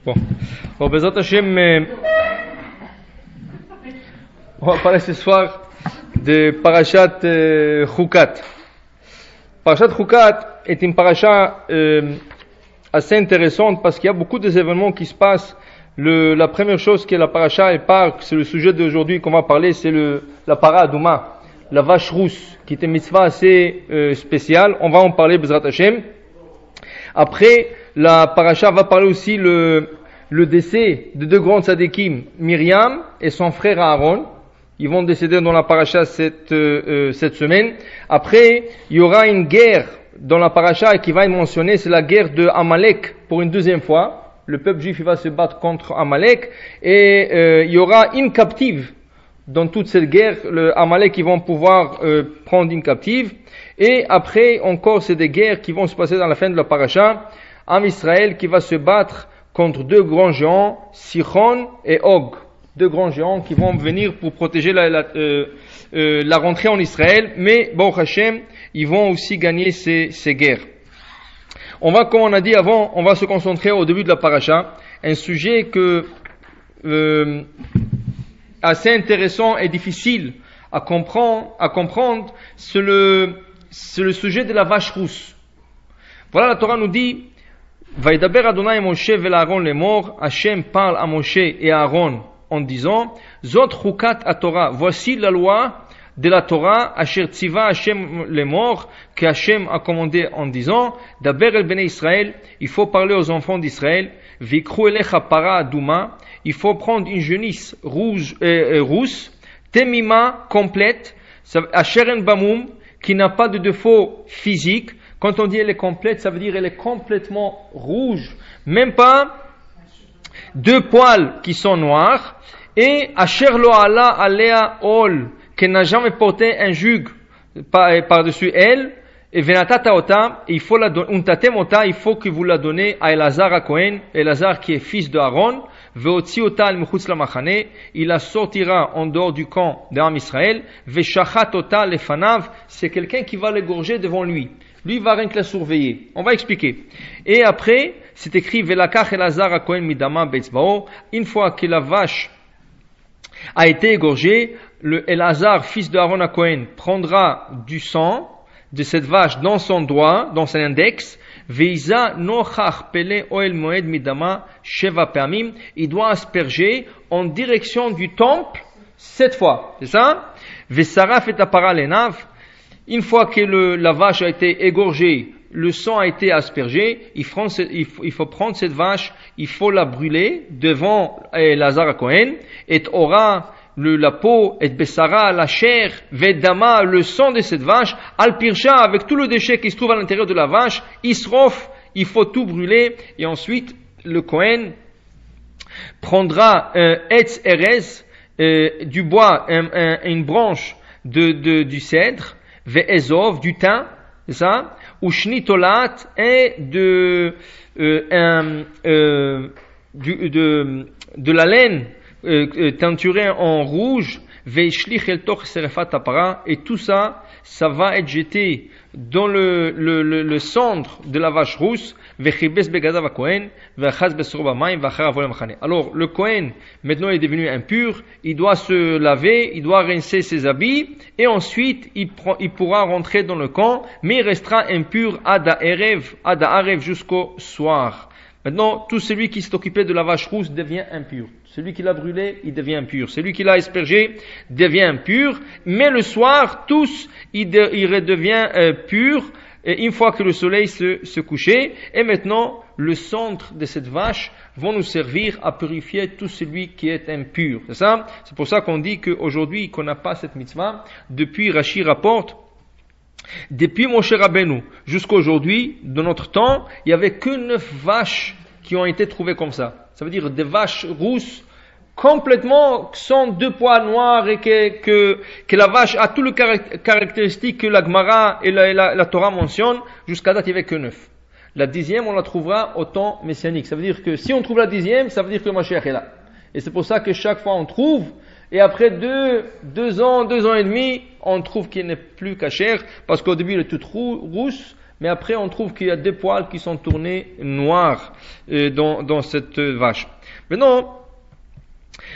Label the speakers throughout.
Speaker 1: Bon, Bezrat Hashem, on va parler ce soir de Parashat Chukat. Parashat Chukat est une parasha assez intéressante parce qu'il y a beaucoup d'événements qui se passent. La première chose que la parasha elle parle, c'est le sujet d'aujourd'hui qu'on va parler, c'est la para Adouma, la vache rousse, qui est une mitzvah assez spéciale. On va en parler, Bezrat Hashem. Après, la parasha va parler aussi le décès de deux grands tzadikim, Myriam et son frère Aaron. Ils vont décéder dans la parasha cette semaine. Après, il y aura une guerre dans la parasha qui va être mentionnée, c'est la guerre de Amalek pour une deuxième fois. Le peuple juif il va se battre contre Amalek et il y aura une captive dans toute cette guerre. Amalek ils vont pouvoir prendre une captive. Et après encore c'est des guerres qui vont se passer dans la fin de la parasha. Am Israël qui va se battre contre deux grands géants, Sichon et Og. Deux grands géants qui vont venir pour protéger la rentrée en Israël. Mais bon Hashem, ils vont aussi gagner ces guerres. On va, comme on a dit avant, on va se concentrer au début de la paracha, un sujet assez intéressant et difficile à comprendre, c'est le sujet de la vache rousse. Voilà, la Torah nous dit, Vaïdaber Adonai Moshe vel Aaron lemor, Hashem parle à Moshe et à Aaron en disant, Zot chukat à Torah, voici la loi de la Torah, Asher Tziva Hashem lemor, que Hashem a commandé en disant, Daber el Bnei Israël, il faut parler aux enfants d'Israël, Vikru elecha para aduma, il faut prendre une genisse rousse, temima complète, Asheren bamum, qui n'a pas de défaut physique. Quand on dit elle est complète, ça veut dire elle est complètement rouge, même pas deux poils qui sont noirs, et Asher lo ala alea ol, qu'elle n'a jamais porté un jug par-dessus elle, et venatata ota, il faut la donner, untatem ota, il faut que vous la donnez à Elazar à Cohen, Elazar qui est fils de Aaron, veotzi ota al mechutz lamachane, il la sortira en dehors du camp d'Am Israël, veshachat ota lefanav, c'est quelqu'un qui va l'égorger devant lui. Lui va rien que la surveiller. On va expliquer. Et après, c'est écrit velakach Elazar à Cohen midama betzbao, une fois que la vache a été égorgé, le Elazar, fils de Aaron à Cohen, prendra du sang de cette vache dans son doigt, dans son index, Veiza nochach pele oel moed midama sheva pamim, il doit asperger en direction du temple 7 fois. C'est ça? Vesaraf et apara lenav, une fois que la vache a été égorgée, le sang a été aspergé, il faut prendre cette vache, il faut la brûler devant Elazar à Cohen, et aura la peau, et bessara, la chair, vedama, le sang de cette vache, al-pirsha, avec tout le déchet qui se trouve à l'intérieur de la vache, isrof, il faut tout brûler, et ensuite, le Cohen prendra etz erez, du bois, une branche du cèdre, ve'ezov, du thym, c'est ça, ou shnitolat, et de la laine, teinturé en rouge, veishlich el toch serefat apara, et tout ça, ça va être jeté dans le cendre de la vache rousse, vechibes begadav a Kohen, vechaz besroba maim, vachara volem chane. Alors, le Kohen, maintenant, est devenu impur, il doit se laver, il doit rincer ses habits, et ensuite, il pourra rentrer dans le camp, mais il restera impur ad ha'arev jusqu'au soir. Maintenant, tout celui qui s'est occupé de la vache rousse devient impur. Celui qui l'a brûlé, il devient impur. Celui qui l'a aspergé devient impur. Mais le soir, tous, il redevient pur. Et une fois que le soleil se couchait. Et maintenant, le centre de cette vache vont nous servir à purifier tout celui qui est impur. C'est ça? C'est pour ça qu'on dit qu'aujourd'hui, qu'on n'a pas cette mitzvah. Depuis, Rashi rapporte, depuis Moshe Rabbeinu jusqu'à aujourd'hui, de notre temps, il n'y avait que 9 vaches qui ont été trouvées comme ça. Ça veut dire des vaches rousses, complètement sans deux poils noirs et que la vache a toutes les caractéristiques que la Gemara et la Torah mentionnent. Jusqu'à date, il n'y avait que 9. La 10e, on la trouvera au temps messianique. Ça veut dire que si on trouve la 10e, ça veut dire que Mashiach est là. Et c'est pour ça que chaque fois on trouve, et après 2 ans et demi, on trouve qu'il n'est plus cachère, parce qu'au début il est toute rousse, Mais après, on trouve qu'il y a des poils qui sont tournés noirs dans cette vache. Maintenant,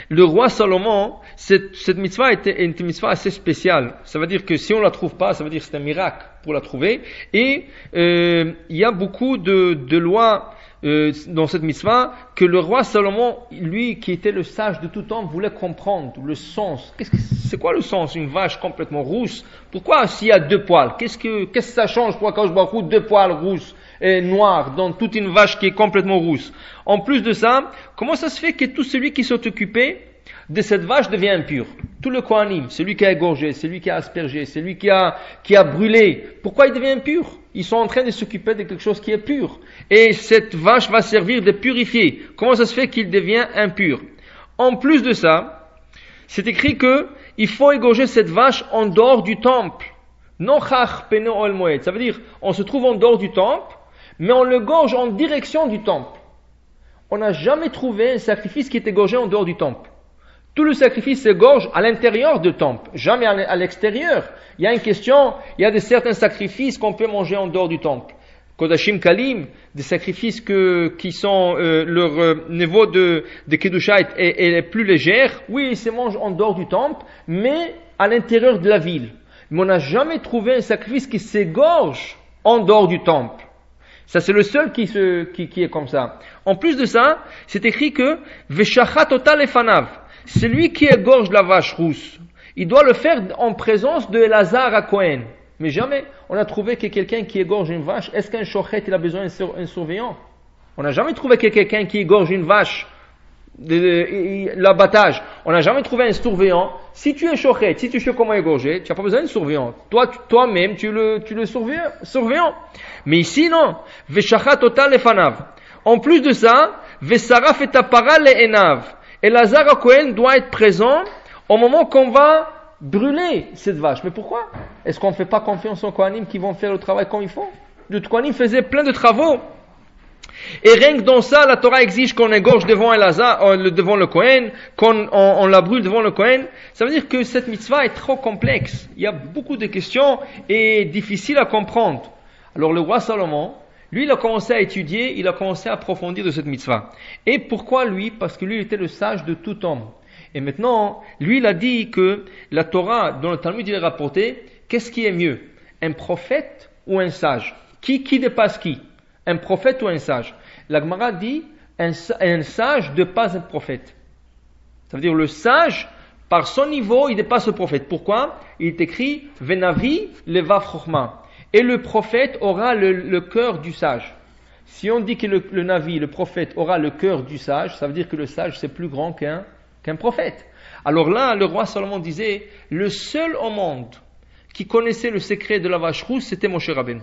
Speaker 1: le roi Salomon, cette mitzvah était une mitzvah assez spéciale. Ça veut dire que si on la trouve pas, ça veut dire que c'est un miracle pour la trouver. Et il y a beaucoup de lois dans cette mitzvah que le roi Salomon, lui qui était le sage de tout temps, voulait comprendre le sens. C'est quoi le sens? Une vache complètement rousse. Pourquoi s'il y a deux poils? Qu'est-ce que ça change pour quand je vois deux poils rousses et noirs dans toute une vache qui est complètement rousse? En plus de ça, comment ça se fait que tout celui qui s'est occupé de cette vache devient impur? Tout le Kohanim, celui qui a égorgé, celui qui a aspergé, celui qui a brûlé, pourquoi il devient impur? Ils sont en train de s'occuper de quelque chose qui est pur. Et cette vache va servir de purifier. Comment ça se fait qu'il devient impur? En plus de ça, c'est écrit que il faut égorger cette vache en dehors du temple. Non chach peno ol moed. Ça veut dire, on se trouve en dehors du temple, mais on le gorge en direction du temple. On n'a jamais trouvé un sacrifice qui est égorgé en dehors du temple. Tout le sacrifice s'égorge à l'intérieur du temple, jamais à l'extérieur. Il y a une question, il y a certains sacrifices qu'on peut manger en dehors du temple. Kodashim Kalim, des sacrifices qui sont, leur niveau de Kedusha est plus légère. Oui, ils se mangent en dehors du temple, mais à l'intérieur de la ville. Mais on n'a jamais trouvé un sacrifice qui s'égorge en dehors du temple. Ça, c'est le seul qui est comme ça. En plus de ça, c'est écrit que Veshachat total efanav. Celui qui égorge la vache rousse, il doit le faire en présence de Elazar à Cohen. Mais jamais on a trouvé que quelqu'un qui égorge une vache, est-ce qu'un shochet il a besoin d'un surveillant? On n'a jamais trouvé que quelqu'un qui égorge une vache, l'abattage, on n'a jamais trouvé un surveillant. Si tu es shochet, si tu sais comment égorger, tu n'as pas besoin de surveillant. Toi-même, tu le surveillant. Mais ici, non. Veshachat total lefanav. En plus de ça, Vesaraf et tapara le'enav. Et Elazar à Cohen doit être présent au moment qu'on va brûler cette vache. Mais pourquoi? Est-ce qu'on ne fait pas confiance aux Kohanim qui vont faire le travail comme il faut? Le Kohanim faisait plein de travaux. Et rien que dans ça, la Torah exige qu'on égorge devant devant le Kohen, qu'on la brûle devant le Kohen. Ça veut dire que cette mitzvah est trop complexe. Il y a beaucoup de questions et difficiles à comprendre. Alors le roi Salomon, lui, il a commencé à étudier, il a commencé à approfondir de cette mitzvah. Et pourquoi lui? Parce que lui, il était le sage de tout homme. Et maintenant, lui, il a dit que la Torah, dans le Talmud, il est rapporté, qu'est-ce qui est mieux? Un prophète ou un sage? Qui dépasse qui? Un prophète ou un sage? La Gemara dit, un sage dépasse un prophète. Ça veut dire, le sage, par son niveau, il dépasse le prophète. Pourquoi? Il est écrit, Venavi levav chokhma. Et le prophète aura le cœur du sage. Si on dit que le navi, le prophète, aura le cœur du sage, ça veut dire que le sage, c'est plus grand qu'un prophète. Alors là, le roi Salomon disait, le seul au monde qui connaissait le secret de la vache rousse, c'était Moshe Rabbeinu.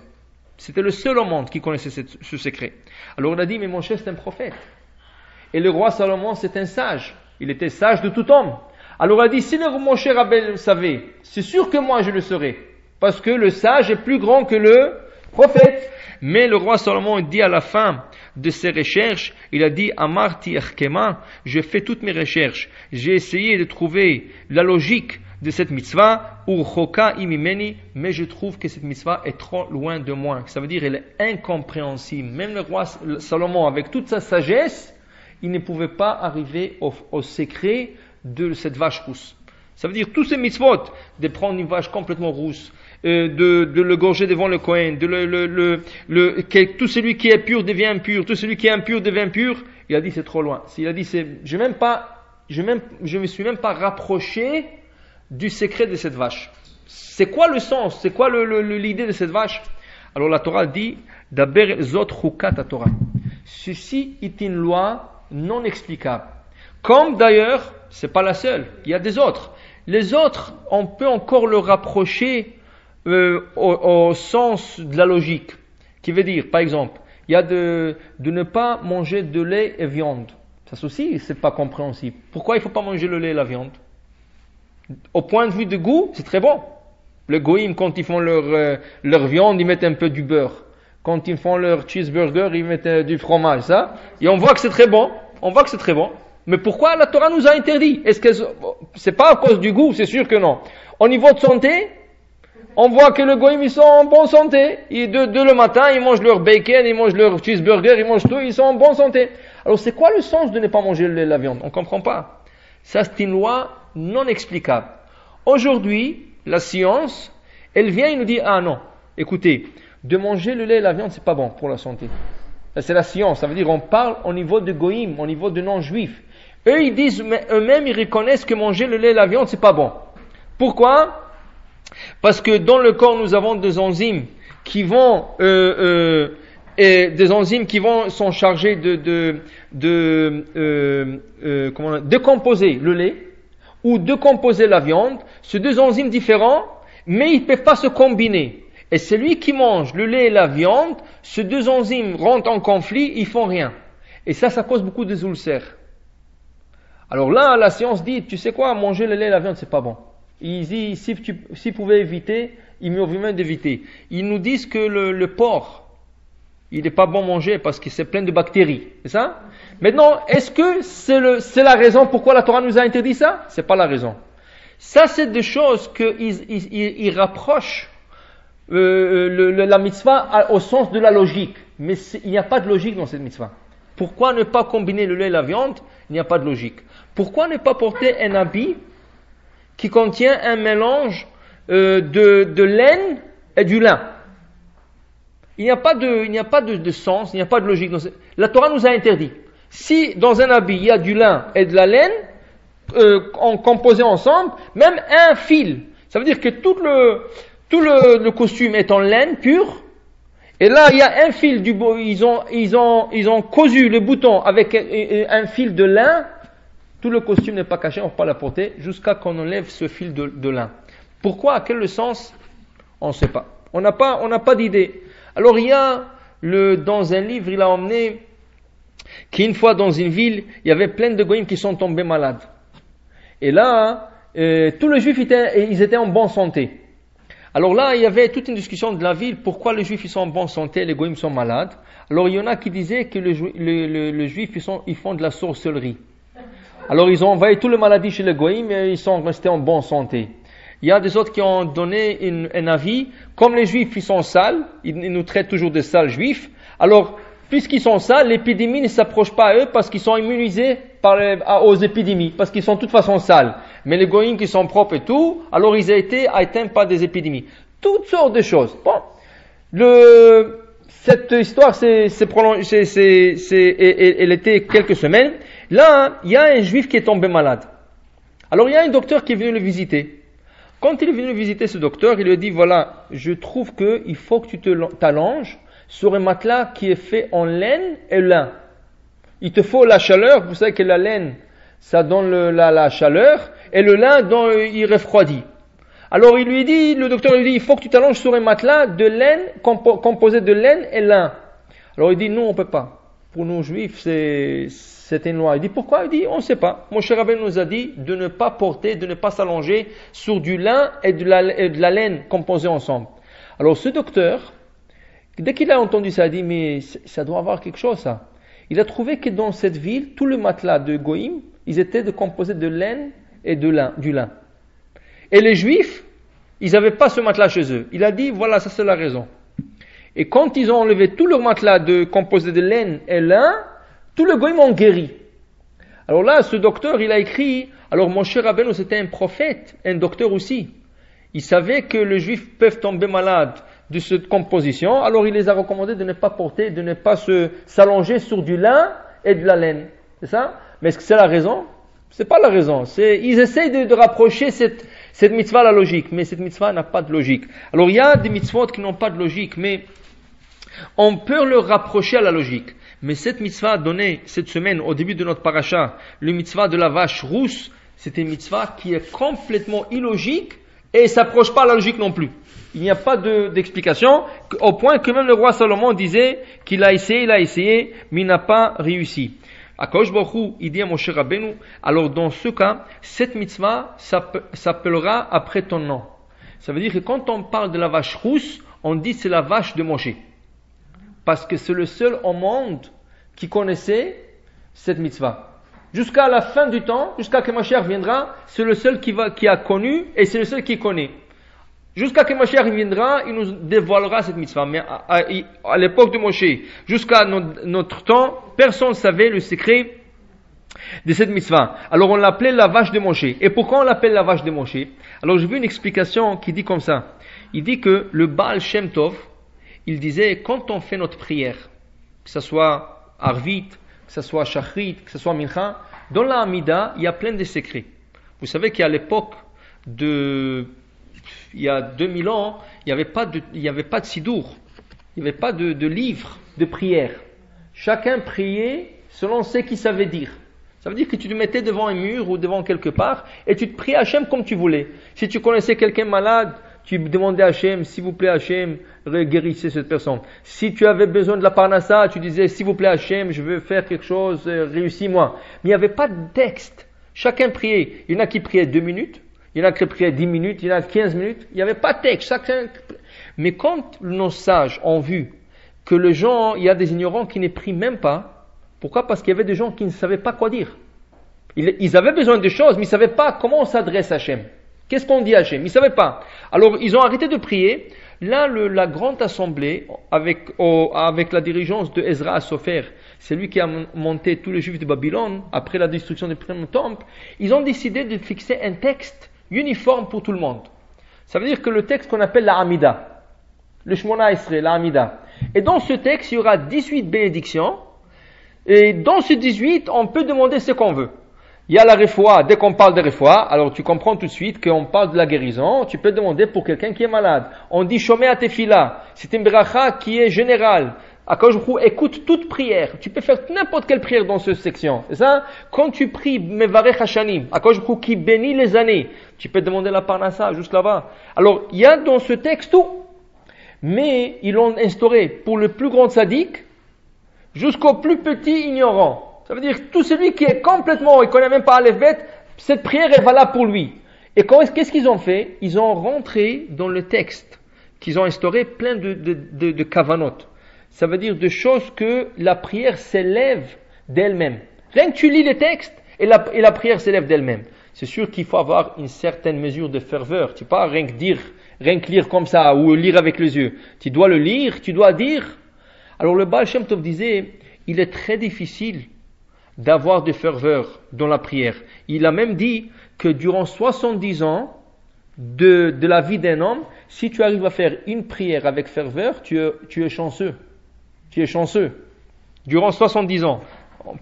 Speaker 1: C'était le seul au monde qui connaissait ce secret. Alors on a dit, mais Moshe, c'est un prophète. Et le roi Salomon, c'est un sage. Il était sage de tout homme. Alors on a dit, si le Moshe Rabbeinu le savait, c'est sûr que moi je le saurais. Parce que le sage est plus grand que le prophète. Mais le roi Salomon dit à la fin de ses recherches, il a dit, Amarti Erkema, j'ai fait toutes mes recherches. J'ai essayé de trouver la logique de cette mitzvah, Urchoka imimeni, mais je trouve que cette mitzvah est trop loin de moi. Ça veut dire qu'elle est incompréhensible. Même le roi Salomon, avec toute sa sagesse, il ne pouvait pas arriver au secret de cette vache rousse. Ça veut dire tous ces mitzvot, de prendre une vache complètement rousse, de le gorger devant le Kohen, que tout celui qui est pur devient impur, tout celui qui est impur devient pur. Il a dit c'est trop loin. Il a dit je me suis même pas rapproché du secret de cette vache. C'est quoi le sens? C'est quoi l'idée de cette vache? Alors la Torah dit Daber zot chukat Torah. Ceci est une loi non explicable. Comme d'ailleurs, c'est pas la seule. Il y a des autres. Les autres, on peut encore le rapprocher au sens de la logique, qui veut dire, par exemple, il y a de ne pas manger de lait et viande. Ça aussi, c'est pas compréhensible. Pourquoi il faut pas manger le lait et la viande? Au point de vue de goût, c'est très bon. Les goïms, quand ils font leur viande, ils mettent un peu du beurre. Quand ils font leur cheeseburger, ils mettent du fromage, ça. Et on voit que c'est très bon. Mais pourquoi la Torah nous a interdit? Est-ce que c'est pas à cause du goût? C'est sûr que non. Au niveau de santé, On voit que les goïms, ils sont en bonne santé. De le matin, ils mangent leur bacon, ils mangent leur cheeseburger, ils mangent tout, ils sont en bonne santé. Alors c'est quoi le sens de ne pas manger la viande? On ne comprend pas. Ça, c'est une loi non explicable. Aujourd'hui, la science, elle vient et nous dit, ah non, écoutez, de manger le lait et la viande, c'est pas bon pour la santé. Ça, c'est la science. Ça veut dire, on parle au niveau de goïm, au niveau de non-juifs. Eux, ils disent, eux-mêmes, ils reconnaissent que manger le lait et la viande, c'est pas bon. Pourquoi? Parce que dans le corps, nous avons des enzymes qui vont, sont chargés de décomposer le lait ou décomposer la viande. C'est deux enzymes différents, mais ils ne peuvent pas se combiner. Et celui qui mange le lait et la viande, ces deux enzymes rentrent en conflit, ils font rien. Et ça cause beaucoup de ulcères. Alors là, la science dit, tu sais quoi, manger le lait et la viande, c'est pas bon. Ils disent, si tu pouvais éviter, il mieux vaut mieux d'éviter. Ils nous disent que le porc, il n'est pas bon manger parce que c'est plein de bactéries. C'est ça? Maintenant, est-ce que c'est la raison pourquoi la Torah nous a interdit ça? C'est pas la raison. Ça, c'est des choses qu'ils rapprochent la mitzvah au sens de la logique. Mais il n'y a pas de logique dans cette mitzvah. Pourquoi ne pas combiner le lait et la viande? Il n'y a pas de logique. Pourquoi ne pas porter un habit qui contient un mélange de laine et du lin? Il n'y a pas de sens, il n'y a pas de logique. La Torah nous a interdit. Si dans un habit il y a du lin et de la laine composés ensemble, même un fil, ça veut dire que tout le costume est en laine pure. Et là il y a un fil ils ont cousu le bouton avec un fil de lin. Tout le costume n'est pas caché, on ne peut pas la porter jusqu'à qu'on enlève ce fil de lin. Pourquoi? Quel est le sens? On ne sait pas. On n'a pas d'idée. Alors il y a dans un livre, il a emmené qu'une fois dans une ville, il y avait plein de goïms qui sont tombés malades. Et là, tous les juifs ils étaient en bonne santé. Alors là, il y avait toute une discussion de la ville, pourquoi les juifs ils sont en bonne santé et les goïms sont malades. Alors il y en a qui disaient que les juifs ils font de la sorcellerie. Alors ils ont envoyé toutes les maladies chez les goïms et ils sont restés en bonne santé. Il y a des autres qui ont donné un avis, comme les juifs ils sont sales, ils nous traitent toujours de sales juifs, alors puisqu'ils sont sales, l'épidémie ne s'approche pas à eux parce qu'ils sont immunisés aux épidémies, parce qu'ils sont de toute façon sales. Mais les goïms qui sont propres et tout, alors ils ont été atteints par des épidémies. Toutes sortes de choses. Bon, cette histoire elle était quelques semaines. Là, il y a un juif qui est tombé malade. Alors il y a un docteur qui est venu le visiter. Quand il est venu visiter ce docteur, il lui a dit, voilà, je trouve qu'il faut que tu t'allonges sur un matelas qui est fait en laine et lin. Il te faut la chaleur, vous savez que la laine, ça donne la chaleur, et le lin, il refroidit. Alors le docteur lui dit, il faut que tu t'allonges sur un matelas de laine, composé de laine et lin. Alors il dit, non, on ne peut pas. Pour nous juifs, c'est une loi. Il dit, pourquoi? Il dit, on ne sait pas. Mon cher Rabbeinu nous a dit de ne pas porter, de ne pas s'allonger sur du lin et de la laine composés ensemble. Alors ce docteur, dès qu'il a entendu ça, il a dit, mais ça doit avoir quelque chose ça. Il a trouvé que dans cette ville, tous les matelas de Goïm, ils étaient composés de laine et du lin. Et les juifs, ils n'avaient pas ce matelas chez eux. Il a dit, voilà, ça c'est la raison. Et quand ils ont enlevé tout leur matelas composé de laine et lin, tout le goïm ont guéri. Alors là, ce docteur, il a écrit, alors mon cher Rabbeinu, c'était un prophète, un docteur aussi. Il savait que les juifs peuvent tomber malades de cette composition, alors il les a recommandé de ne pas porter, de ne pas s'allonger sur du lin et de la laine. C'est ça? Mais est-ce que c'est la raison? C'est pas la raison. Ils essayent de rapprocher cette mitzvah à la logique, mais cette mitzvah n'a pas de logique. Alors il y a des mitzvot qui n'ont pas de logique, mais on peut le rapprocher à la logique. Mais cette mitzvah donnée cette semaine au début de notre paracha, le mitzvah de la vache rousse, c'est une mitzvah qui est complètement illogique et s'approche pas à la logique non plus. Il n'y a pas d'explication, au point que même le roi Salomon disait qu'il a essayé, mais il n'a pas réussi. Akadosh Baruch Hu, il dit à Moshe Rabbeinu, alors dans ce cas, cette mitzvah s'appellera après ton nom. Ça veut dire que quand on parle de la vache rousse, on dit c'est la vache de Moshe. Parce que c'est le seul au monde qui connaissait cette mitzvah. Jusqu'à la fin du temps, jusqu'à que Mashiach viendra, c'est le seul qui a connu et c'est le seul qui connaît. Jusqu'à que Moshe viendra, il nous dévoilera cette mitzvah. Mais à l'époque de Moshe, jusqu'à notre temps, personne ne savait le secret de cette mitzvah. Alors on l'appelait la vache de Moshe. Et pourquoi on l'appelle la vache de Moshe? Alors j'ai vu une explication qui dit comme ça. Il dit que le Baal Shem Tov, il disait, quand on fait notre prière, que ce soit Arvit, que ce soit Shachrit, que ce soit Mincha, dans la Hamida, il y a plein de secrets. Vous savez qu'à l'époque il y a 2000 ans, il n'y avait pas de sidour, il n'y avait pas de livre de prière. Chacun priait selon ce qu'il savait dire. Ça veut dire que tu te mettais devant un mur ou devant quelque part et tu te priais à Hachem comme tu voulais. Si tu connaissais quelqu'un malade, tu demandais à Hachem, s'il vous plaît Hachem, guérissez cette personne. Si tu avais besoin de la parnassa, tu disais, s'il vous plaît Hachem, je veux faire quelque chose, réussis-moi. Mais il n'y avait pas de texte. Chacun priait. Il y en a qui priaient 2 minutes, il y en a qui priaient 10 minutes, il y en a 15 minutes. Il n'y avait pas de texte. Mais quand nos sages ont vu que les gens, il y a des ignorants qui ne prient même pas, pourquoi? Parce qu'il y avait des gens qui ne savaient pas quoi dire. Ils avaient besoin de choses, mais ils ne savaient pas comment on s'adresse à Hachem. Qu'est-ce qu'on dit à Hachem? Ils ne savaient pas. Alors, ils ont arrêté de prier. Là, la grande assemblée, avec la dirigeance de Ezra Asopher, c'est lui qui a monté tous les Juifs de Babylone, après la destruction du premier temple, ils ont décidé de fixer un texte uniforme pour tout le monde. Ça veut dire que le texte qu'on appelle la Hamida, le Shmona Esrei, la Hamida. Et dans ce texte, il y aura 18 bénédictions. Et dans ce 18, on peut demander ce qu'on veut. Il y a la refoua, dès qu'on parle de refoua, alors tu comprends tout de suite qu'on parle de la guérison, tu peux demander pour quelqu'un qui est malade. On dit Shomea Tefila, c'est une bracha qui est générale. Akadosh Baruch Hu écoute toute prière. Tu peux faire n'importe quelle prière dans cette section. C'est ça? Quand tu pries Mevarech Hashanim, Akadosh Baruch Hu qui bénit les années, tu peux demander la parnassa juste là-bas. Alors, il y a dans ce texte tout. Mais ils l'ont instauré pour le plus grand sadique jusqu'au plus petit ignorant. Ça veut dire que tout celui qui est complètement, il ne connaît même pas Aleph Bet, cette prière est valable pour lui. Et qu'est-ce qu'ils ont fait? Ils ont rentré dans le texte qu'ils ont instauré plein de kavanot. Ça veut dire de choses que la prière s'élève d'elle-même. Rien que tu lis les textes et la prière s'élève d'elle-même. C'est sûr qu'il faut avoir une certaine mesure de ferveur. Tu ne peux pas rien que lire comme ça ou lire avec les yeux. Tu dois le lire, tu dois dire. Alors le Baal Shem Tov disait, il est très difficile d'avoir de ferveur dans la prière. Il a même dit que durant 70 ans de la vie d'un homme, si tu arrives à faire une prière avec ferveur, tu es chanceux. Tu es chanceux. Durant 70 ans.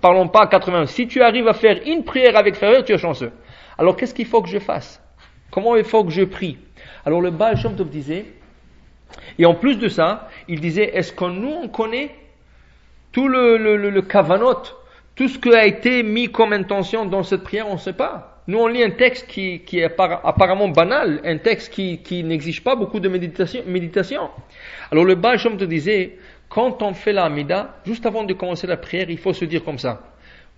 Speaker 1: Parlons pas 80. Si tu arrives à faire une prière avec ferveur, tu es chanceux. Alors qu'est-ce qu'il faut que je fasse? Comment il faut que je prie? Alors le Baal Shem Tov disait, et en plus de ça, il disait, est-ce que nous on connaît tout le kavanot, tout ce qui a été mis comme intention dans cette prière, on ne sait pas. Nous, on lit un texte qui est apparemment banal, un texte qui n'exige pas beaucoup de méditation. Alors le Baal Shem Tov disait, quand on fait la Hamida, juste avant de commencer la prière, il faut se dire comme ça.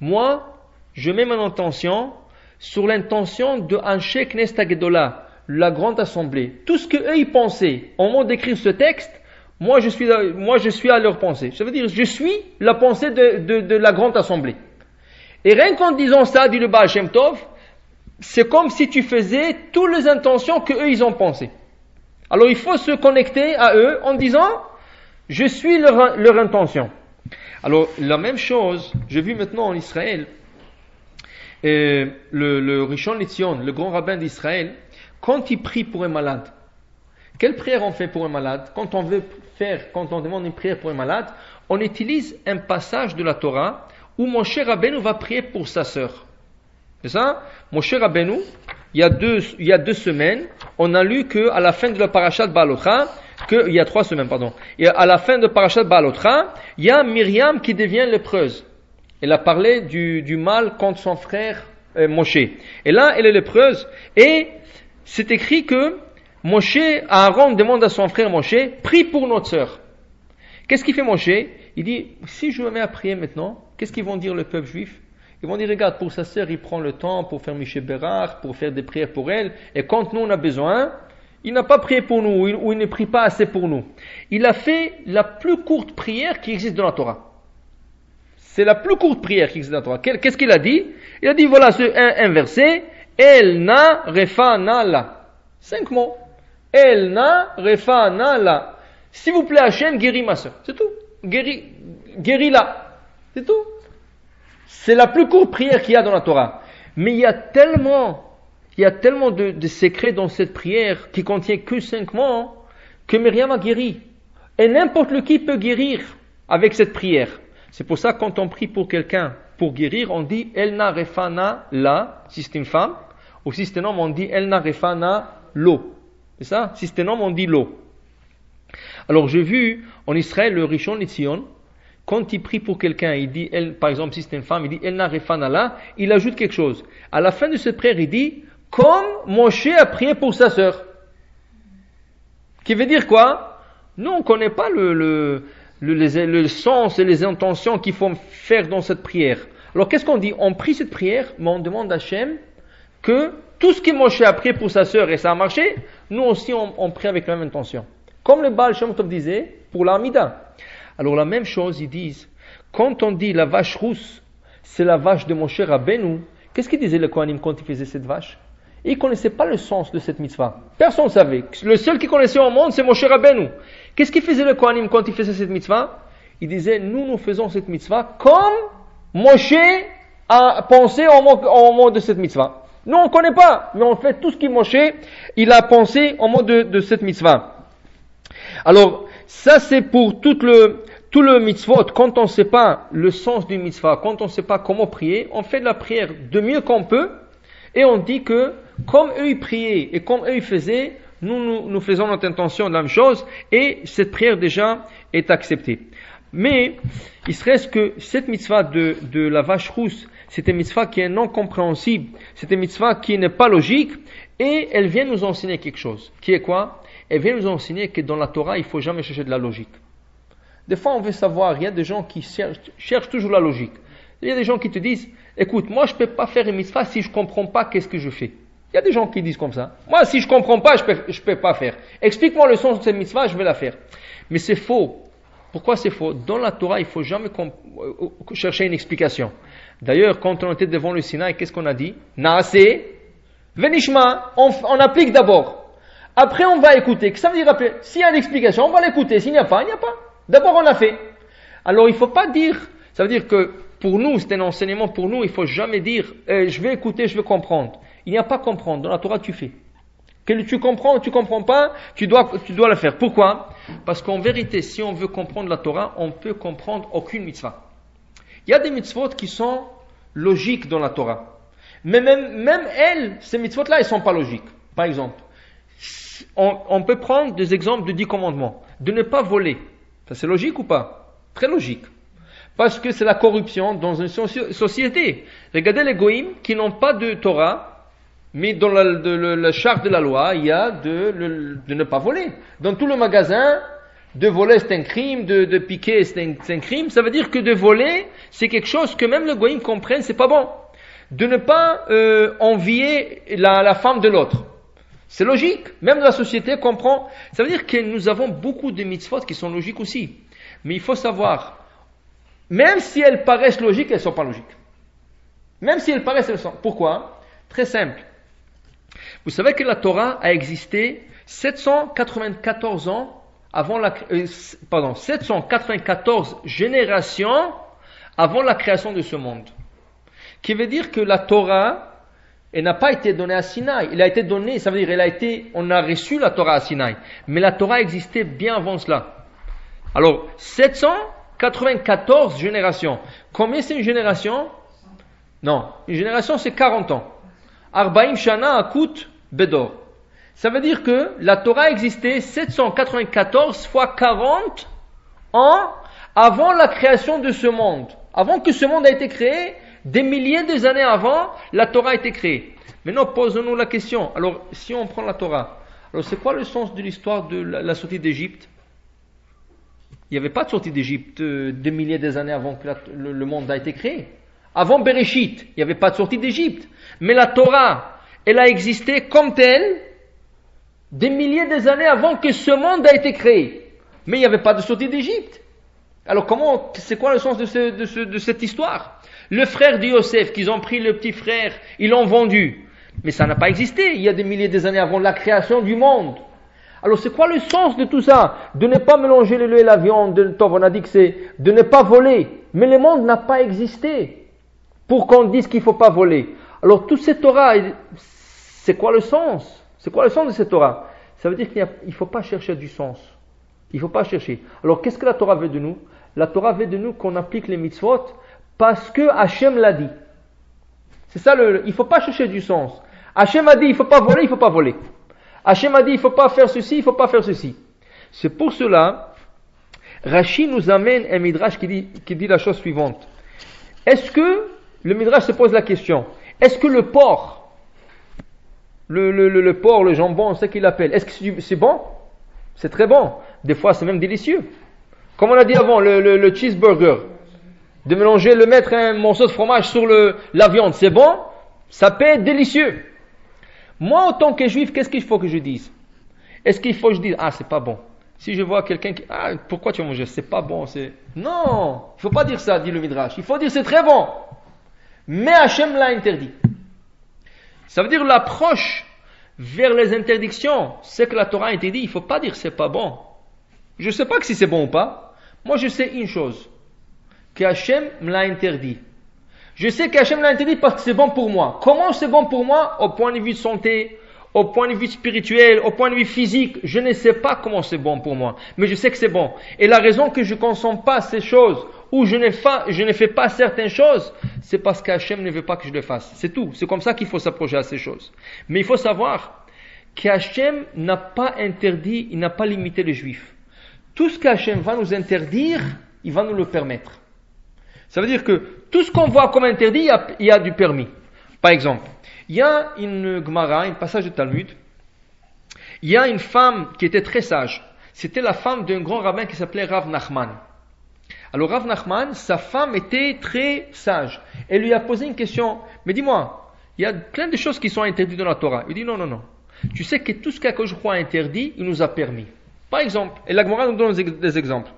Speaker 1: Moi, je mets mon intention sur l'intention de Anshe Knesset HaGedolah, la grande assemblée. Tout ce qu'eux ils pensaient au moment d'écrire ce texte, moi je suis à leur pensée. Ça veut dire, je suis la pensée de la grande assemblée. Et rien qu'en disant ça, dit le Baal Shem Tov, c'est comme si tu faisais toutes les intentions qu'eux ils ont pensées. Alors il faut se connecter à eux en disant, je suis leur intention. Alors la même chose, j'ai vu maintenant en Israël, le Rishon LeZion, le grand rabbin d'Israël, quand il prie pour un malade, quelle prière on fait pour un malade? Quand on demande une prière pour un malade, on utilise un passage de la Torah où Moshe Rabbeinu va prier pour sa sœur. C'est ça? Moshe Rabbeinu, il y a 2 semaines, on a lu que à la fin de la parashat Ba'alotra, il y a 3 semaines, pardon, et à la fin de parashat Ba'alotra, il y a Myriam qui devient lépreuse. Elle a parlé du mal contre son frère Moshe. Et là, elle est lépreuse, et c'est écrit que Aaron demande à son frère Moshe, prie pour notre sœur. Qu'est-ce qu'il fait Moshe? Il dit, si je me mets à prier maintenant, qu'est-ce qu'ils vont dire le peuple juif? Ils vont dire, regarde, pour sa sœur, il prend le temps pour faire Miché Bérard, pour faire des prières pour elle, et quand nous on a besoin, il n'a pas prié pour nous, ou il ne prie pas assez pour nous. Il a fait la plus courte prière qui existe dans la Torah. C'est la plus courte prière qui existe dans la Torah. Qu'est-ce qu'il a dit? Il a dit, voilà un verset, El na refa na la. 5 mots. Elna refana la. S'il vous plaît, Hachem, guéris ma soeur. C'est tout. Guéris-la. C'est tout. C'est la plus courte prière qu'il y a dans la Torah. Mais il y a tellement de secrets dans cette prière qui contient que 5 mots que Myriam a guéri. Et n'importe qui peut guérir avec cette prière. C'est pour ça que quand on prie pour quelqu'un pour guérir, on dit Elna refana la, si c'est une femme, ou si c'est un homme, on dit Elna refana lo. C'est ça? Si c'est un homme, on dit lo. Alors j'ai vu en Israël le Rishon LeZion, quand il prie pour quelqu'un, il dit, par exemple si c'est une femme, il dit Elna refana la, il ajoute quelque chose. À la fin de cette prière, il dit comme Moshe a prié pour sa sœur. Qui veut dire quoi? Nous, on ne connaît pas le sens et les intentions qu'il faut faire dans cette prière. Alors, qu'est-ce qu'on dit? On prie cette prière, mais on demande à Hachem que tout ce que Moshe a prié pour sa sœur et ça a marché, nous aussi, on prie avec la même intention. Comme le Baal Shem Tov disait pour l'Amida. Alors, la même chose, ils disent, quand on dit la vache rousse, c'est la vache de Moshe Rabbeinu, qu'est-ce qu'ils disaient les Kohanim quand ils faisaient cette vache? Ils ne connaissaient pas le sens de cette mitzvah. Personne ne savait. Le seul qui connaissait au monde, c'est Moshe Rabbeinu. Qu'est-ce qu'il faisait le Kohanim quand il faisait cette mitzvah? Il disait, nous faisons cette mitzvah comme Moshe a pensé au moment de cette mitzvah. Nous, on ne connaît pas, mais on fait tout ce que Moshe, il a pensé au moment de cette mitzvah. Alors, ça c'est pour tout le mitzvot. Quand on ne sait pas le sens du mitzvah, quand on ne sait pas comment prier, on fait de la prière de mieux qu'on peut, et on dit que, comme eux ils priaient et comme eux ils faisaient, nous faisons notre intention de la même chose, et cette prière déjà est acceptée. Mais, il se reste que cette mitzvah de la vache rousse, c'est une mitzvah qui est non compréhensible, c'est une mitzvah qui n'est pas logique, et elle vient nous enseigner quelque chose. Qui est quoi? Elle vient nous enseigner que dans la Torah, il ne faut jamais chercher de la logique. Des fois, on veut savoir, il y a des gens qui cherchent toujours la logique. Il y a des gens qui te disent, écoute, moi je ne peux pas faire une mitzvah si je ne comprends pas qu'est-ce que je fais. Il y a des gens qui disent comme ça. Moi, si je ne comprends pas, je peux pas faire. Explique-moi le sens de cette mitzvah, je vais la faire. Mais c'est faux. Pourquoi c'est faux? Dans la Torah, il ne faut jamais chercher une explication. D'ailleurs, quand on était devant le Sinaï, qu'est-ce qu'on a dit? Naase, venishma, on applique d'abord. Après, on va écouter. Ça veut dire après, s'il y a une explication, on va l'écouter. S'il n'y a pas, il n'y a pas. D'abord, on a fait. Alors, il ne faut pas dire, ça veut dire que pour nous, c'est un enseignement pour nous, il ne faut jamais dire, je vais écouter, je vais comprendre. Il n'y a pas comprendre. Dans la Torah, tu fais. Que tu comprends ou tu comprends pas, tu dois le faire. Pourquoi? Parce qu'en vérité, si on veut comprendre la Torah, on peut comprendre aucune mitzvah. Il y a des mitzvot qui sont logiques dans la Torah. Mais même elles, ces mitzvot-là, elles ne sont pas logiques. Par exemple, on peut prendre des exemples de 10 commandements. De ne pas voler. Ça, c'est logique ou pas? Très logique. Parce que c'est la corruption dans une société. Regardez les goïms qui n'ont pas de Torah, mais dans la charte de la loi, il y a de ne pas voler. Dans tout le magasin, de voler c'est un crime, de piquer c'est un crime. Ça veut dire que de voler, c'est quelque chose que même le goïm comprenne, c'est pas bon. De ne pas envier la femme de l'autre. C'est logique. Même la société comprend. Ça veut dire que nous avons beaucoup de mitzvot qui sont logiques aussi. Mais il faut savoir, même si elles paraissent logiques, elles ne sont pas logiques. Même si elles paraissent, elles sont. Pourquoi? Très simple. Vous savez que la Torah a existé 794 ans avant 794 générations avant la création de ce monde. Qui veut dire que la Torah, elle n'a pas été donnée à Sinaï. Elle a été donnée, ça veut dire, on a reçu la Torah à Sinaï. Mais la Torah existait bien avant cela. Alors, 794 générations. Combien c'est une génération? Non, une génération c'est 40 ans. Arbaim Shana Akut Bedor. Ça veut dire que la Torah existait 794 fois 40 ans avant la création de ce monde. Avant que ce monde ait été créé, des milliers d'années avant, la Torah a été créée. Maintenant, posons-nous la question. Alors, si on prend la Torah, alors c'est quoi le sens de l'histoire de la sortie d'Égypte? Il n'y avait pas de sortie d'Égypte des milliers d'années avant que le monde a été créé. Avant Bereshit, il n'y avait pas de sortie d'Égypte. Mais la Torah, elle a existé comme telle des milliers d'années avant que ce monde a été créé. Mais il n'y avait pas de sortie d'Égypte. Alors c'est quoi le sens de cette histoire? Le frère de Yosef, qu'ils ont pris le petit frère, ils l'ont vendu. Mais ça n'a pas existé il y a des milliers d'années avant la création du monde. Alors c'est quoi le sens de tout ça? De ne pas mélanger le lait et la viande. On a dit que c'est de ne pas voler. Mais le monde n'a pas existé pour qu'on dise qu'il ne faut pas voler. Alors toute cette Torah, c'est quoi le sens? C'est quoi le sens de cette Torah? Ça veut dire qu'il ne faut pas chercher du sens. Il ne faut pas chercher. Alors qu'est-ce que la Torah veut de nous? La Torah veut de nous qu'on applique les mitzvot parce que Hachem l'a dit. C'est ça, il ne faut pas chercher du sens. Hachem a dit il ne faut pas voler, il ne faut pas voler. Hachem a dit il ne faut pas faire ceci, il ne faut pas faire ceci. C'est pour cela, Rashi nous amène un midrash qui dit la chose suivante. Est-ce que, le midrash se pose la question, est-ce que le porc, le porc, le jambon, on sait qu'il l'appelle, est-ce que c'est bon? C'est très bon. Des fois c'est même délicieux. Comme on a dit avant, le cheeseburger, de mélanger, mettre un morceau de fromage sur la viande, c'est bon? Ça peut être délicieux. Moi, en tant que juif, qu'est-ce qu'il faut que je dise? Est-ce qu'il faut que je dise, c'est pas bon? Si je vois quelqu'un qui, pourquoi tu as mangé? C'est pas bon, non, il faut pas dire ça, dit le Midrash. Il faut dire c'est très bon. Mais Hachem l'a interdit. Ça veut dire l'approche vers les interdictions, c'est que la Torah interdit, il faut pas dire c'est pas bon. Je sais pas que si c'est bon ou pas. Moi, je sais une chose, que Hachem me l'a interdit. Je sais qu'Hachem l'a interdit parce que c'est bon pour moi. Comment c'est bon pour moi? Au point de vue de santé, au point de vue spirituel, au point de vue physique, je ne sais pas comment c'est bon pour moi. Mais je sais que c'est bon. Et la raison que je ne consomme pas ces choses, ou je ne fais pas certaines choses, c'est parce qu'Hachem ne veut pas que je le fasse. C'est tout. C'est comme ça qu'il faut s'approcher à ces choses. Mais il faut savoir qu'Hachem n'a pas interdit, il n'a pas limité les Juifs. Tout ce qu'Hachem va nous interdire, il va nous le permettre. Ça veut dire que tout ce qu'on voit comme interdit, il y a du permis. Par exemple, il y a une Gemara, un passage de Talmud, il y a une femme qui était très sage. C'était la femme d'un grand rabbin qui s'appelait Rav Nachman. Alors Rav Nachman, sa femme était très sage. Elle lui a posé une question, mais dis-moi, il y a plein de choses qui sont interdites dans la Torah. Il dit non. Tu sais que tout ce qu'Akadosh Baruch Hu a interdit, il nous a permis. Par exemple, et la Gemara nous donne des exemples.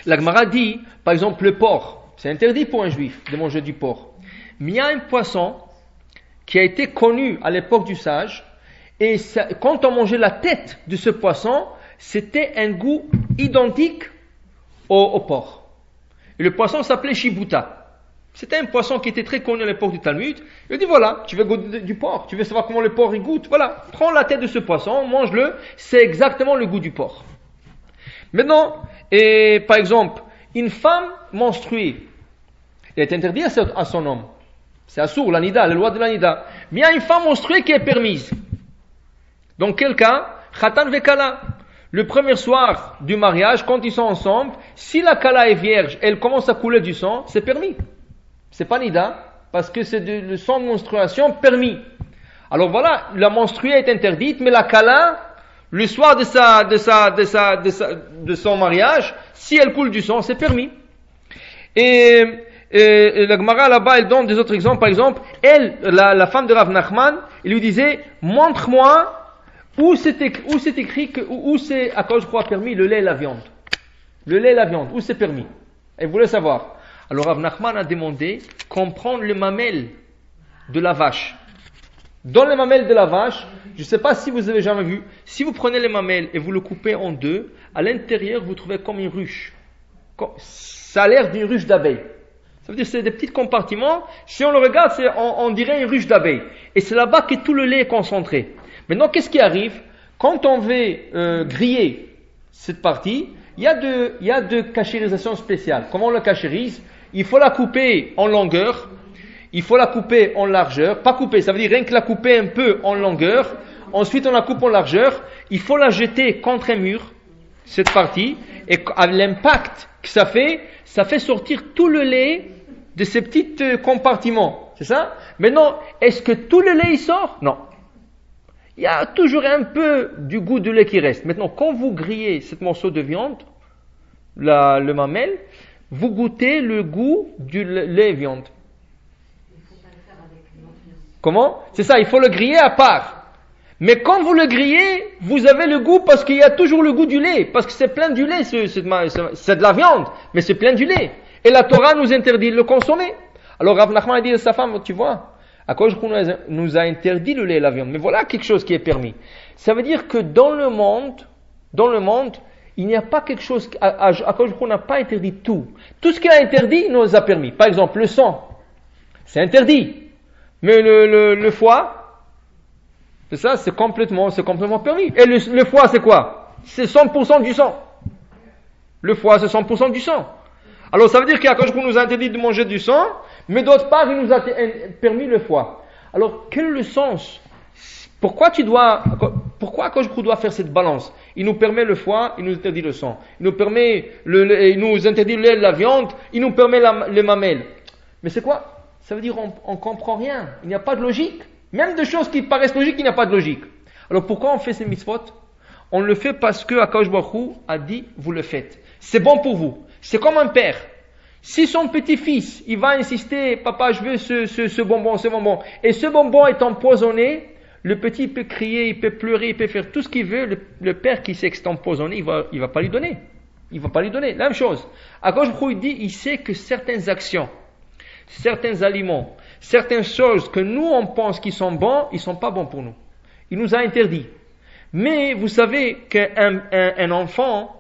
Speaker 1: La Gemara dit, par exemple, le porc. C'est interdit pour un juif de manger du porc. Mais il y a un poisson qui a été connu à l'époque du sage, et quand on mangeait la tête de ce poisson, c'était un goût identique au porc. Et le poisson s'appelait Shibuta. C'était un poisson qui était très connu à l'époque du Talmud. Il dit voilà, tu veux goûter du porc, tu veux savoir comment le porc il goûte, voilà, prends la tête de ce poisson, mange-le, c'est exactement le goût du porc. Maintenant, par exemple, une femme menstruée, elle est interdite à son homme. C'est assour, l'anida, la loi de l'anida. Mais il y a une femme menstruée qui est permise. Dans quel cas? Khatan vekala. Le premier soir du mariage, quand ils sont ensemble, si la kala est vierge, elle commence à couler du sang, c'est permis. C'est pas nida, parce que c'est le sang de menstruation permis. Alors voilà, la menstruée est interdite, mais la kala, le soir de son mariage, si elle coule du sang, c'est permis. Et la Gemara là-bas, elle donne des autres exemples. Par exemple, la femme de Rav Nachman, elle lui disait, montre-moi où c'est écrit où c'est à cause je crois permis le lait et la viande. Le lait et la viande, où c'est permis. Elle voulait savoir. Alors Rav Nachman a demandé comprendre le mamelle de la vache. Dans les mamelles de la vache, je ne sais pas si vous avez jamais vu, si vous prenez les mamelles et vous le coupez en deux, à l'intérieur vous trouvez comme une ruche. Ça a l'air d'une ruche d'abeilles. Ça veut dire que c'est des petits compartiments. Si on le regarde, on dirait une ruche d'abeilles. Et c'est là-bas que tout le lait est concentré. Maintenant, qu'est-ce qui arrive? Quand on veut griller cette partie, il y a de cachérisation spéciale. Comment on la cachérise? Il faut la couper en longueur, il faut la couper en largeur. Pas couper, ça veut dire rien que la couper un peu en longueur. Ensuite, on la coupe en largeur. Il faut la jeter contre un mur, cette partie. Et à l'impact que ça fait sortir tout le lait de ces petits compartiments. C'est ça? Maintenant, est-ce que tout le lait il sort? Non. Il y a toujours un peu du goût de lait qui reste. Maintenant, quand vous grillez ce morceau de viande, le mamelle, vous goûtez le goût du lait viande. Comment? C'est ça, il faut le griller à part. Mais quand vous le grillez, vous avez le goût parce qu'il y a toujours le goût du lait. Parce que c'est plein du lait, c'est de la viande, mais c'est plein du lait. Et la Torah nous interdit de le consommer. Alors Rav Nachman a dit à sa femme, tu vois, Akadosh Baruch Hu nous a interdit le lait et la viande. Mais voilà quelque chose qui est permis. Ça veut dire que dans le monde, il n'y a pas quelque chose, Akadosh Baruch Hu n'a pas interdit tout. Tout ce qu'il a interdit, il nous a permis. Par exemple, le sang, c'est interdit. Mais le foie, c'est ça, c'est complètement permis. Et le foie, c'est quoi? C'est 100% du sang. Le foie, c'est 100% du sang. Alors ça veut dire qu'Akadosh Baruch Hu nous a interdit de manger du sang, mais d'autre part, il nous a permis le foie. Alors, quel est le sens? Pourquoi Akadosh Baruch Hu doit faire cette balance? Il nous permet le foie, il nous interdit le sang. Il nous permet il nous interdit le lait, la viande, il nous permet les mamelles. Mais c'est quoi? Ça veut dire on comprend rien. Il n'y a pas de logique. Même de choses qui paraissent logiques, il n'y a pas de logique. Alors pourquoi on fait ces mitzvot? On le fait parce que Akadosh Baruch Hu a dit, vous le faites. C'est bon pour vous. C'est comme un père. Si son petit-fils, il va insister, papa, je veux ce bonbon, et ce bonbon est empoisonné, le petit il peut crier, il peut pleurer, il peut faire tout ce qu'il veut, le père qui sait que c'est empoisonné, il va pas lui donner. Il va pas lui donner. La même chose. Akadosh Baruch Hu dit, il sait que certaines actions, certains aliments, certaines choses que nous on pense qu'ils sont bons, ils sont pas bons pour nous. Il nous a interdit. Mais vous savez qu'un enfant,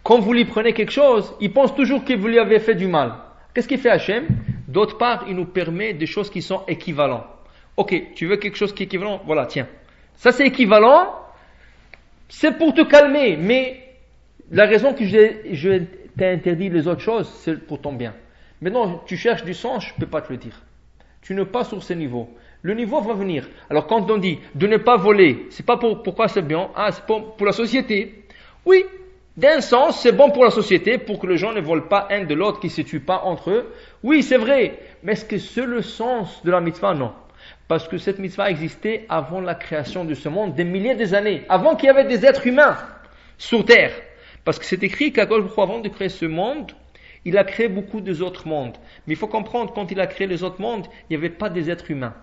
Speaker 1: quand vous lui prenez quelque chose, il pense toujours que vous lui avez fait du mal. Qu'est-ce qu'il fait Hachem? D'autre part, il nous permet des choses qui sont équivalentes. Ok, tu veux quelque chose qui est équivalent? Voilà, tiens. Ça c'est équivalent, c'est pour te calmer, mais la raison que je t'ai interdit les autres choses, c'est pour ton bien. Maintenant, tu cherches du sang, je ne peux pas te le dire. Tu n'es pas sur ce niveau. Le niveau va venir. Alors quand on dit de ne pas voler, c'est pas pourquoi c'est bien? Ah, c'est pour la société. Oui. D'un sens, c'est bon pour la société, pour que les gens ne volent pas un de l'autre, qu'ils ne se tuent pas entre eux. Oui, c'est vrai. Mais est-ce que c'est le sens de la mitzvah? Non. Parce que cette mitzvah existait avant la création de ce monde, des milliers d'années, avant qu'il y avait des êtres humains sur terre. Parce que c'est écrit qu'Akadosh Baruch Hu, avant de créer ce monde, il a créé beaucoup d'autres mondes. Mais il faut comprendre, quand il a créé les autres mondes, il n'y avait pas des êtres humains.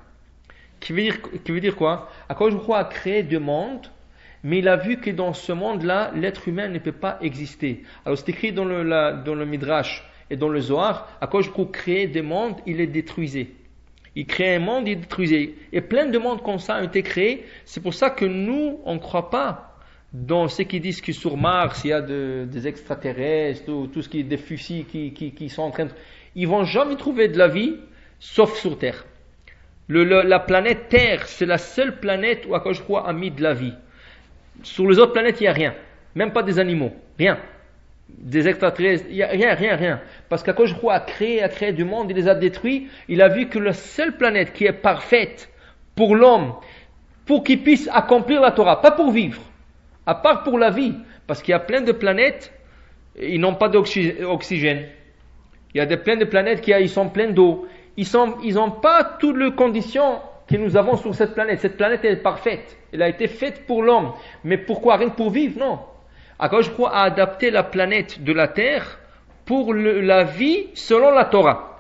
Speaker 1: Qui veut dire quoi? Akadosh Baruch Hu a créé deux mondes, mais il a vu que dans ce monde-là, l'être humain ne peut pas exister. Alors c'est écrit dans le Midrash et dans le Zohar, Akadosh Baruch Hu créait des mondes, il les détruisait. Il créait un monde, il détruisait. Et plein de mondes comme ça ont été créés. C'est pour ça que nous, on ne croit pas dans ceux qui disent que sur Mars, il y a des extraterrestres, tout ce qui est des fusils qui sont en train de... Ils vont jamais trouver de la vie, sauf sur Terre. La planète Terre, c'est la seule planète où Akadosh Baruch Hu a mis de la vie. Sur les autres planètes, il n'y a rien. Même pas des animaux. Rien. Des extraterrestres. Il n'y a rien. Parce qu'Akadosh Baruch Hu a créé du monde, il les a détruits. Il a vu que la seule planète qui est parfaite pour l'homme, pour qu'il puisse accomplir la Torah, pas pour vivre, à part pour la vie. Parce qu'il y a plein de planètes, ils n'ont pas d'oxygène. Il y a plein de planètes ils sont pleines d'eau. Ils n'ont pas toutes les conditions que nous avons sur cette planète. Cette planète est parfaite. Elle a été faite pour l'homme. Mais pourquoi? Rien que pour vivre? Non. Akadosh Baruch Hu a adapté la planète de la Terre pour la vie selon la Torah.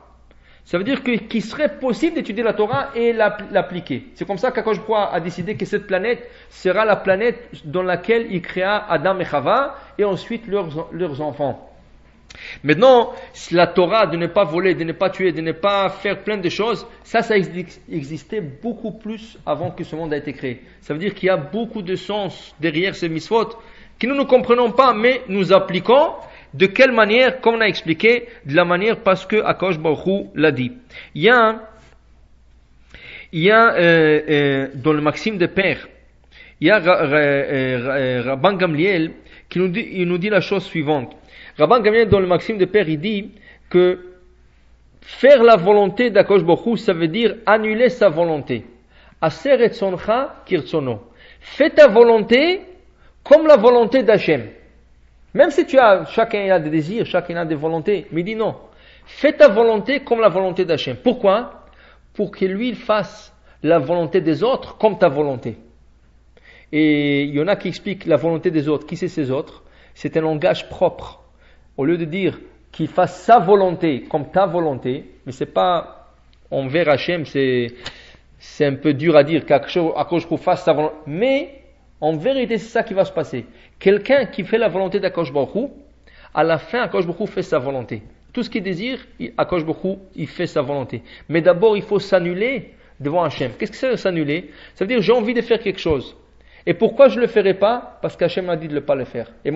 Speaker 1: Ça veut dire qu'il serait possible d'étudier la Torah et l'appliquer. C'est comme ça qu'Akadosh Baruch Hu a décidé que cette planète sera la planète dans laquelle il créa Adam et Chava et ensuite leurs enfants. Maintenant, la Torah de ne pas voler, de ne pas tuer, de ne pas faire plein de choses, ça existait beaucoup plus avant que ce monde a été créé. Ça veut dire qu'il y a beaucoup de sens derrière ces mitzvot que nous ne comprenons pas, mais nous appliquons. De quelle manière? Comme on a expliqué, de la manière parce que Akadosh Baruch Hu l'a dit. Il y a dans le Maxime de Père, il y a Rabban Gamliel qui nous dit la chose suivante. Rabban Gamliel dans le Maxime de Père, il dit que faire la volonté d'Akadosh Baruch Hu, ça veut dire annuler sa volonté. Aser etzoncha kirtzono. Fais ta volonté comme la volonté d'Hachem. Même si chacun a des désirs, chacun a des volontés, mais il dit non. Fais ta volonté comme la volonté d'Hachem. Pourquoi? Pour que lui il fasse la volonté des autres comme ta volonté. Et il y en a qui expliquent la volonté des autres. Qui c'est ces autres? C'est un langage propre. Au lieu de dire qu'il fasse sa volonté comme ta volonté, mais c'est pas envers Hachem, c'est un peu dur à dire qu'Akadosh Baruch Hu fasse sa volonté. Mais en vérité, c'est ça qui va se passer. Quelqu'un qui fait la volonté d'Akadosh Baruch Hu, à la fin, Akadosh Baruch Hu fait sa volonté. Tout ce qu'il désire, Akadosh Baruch Hu, il fait sa volonté. Mais d'abord, il faut s'annuler devant Hachem. Qu'est-ce que ça veut s'annuler? Ça veut dire j'ai envie de faire quelque chose. Et pourquoi je ne le ferai pas? Parce qu'Hachem m'a dit de ne pas le faire. Et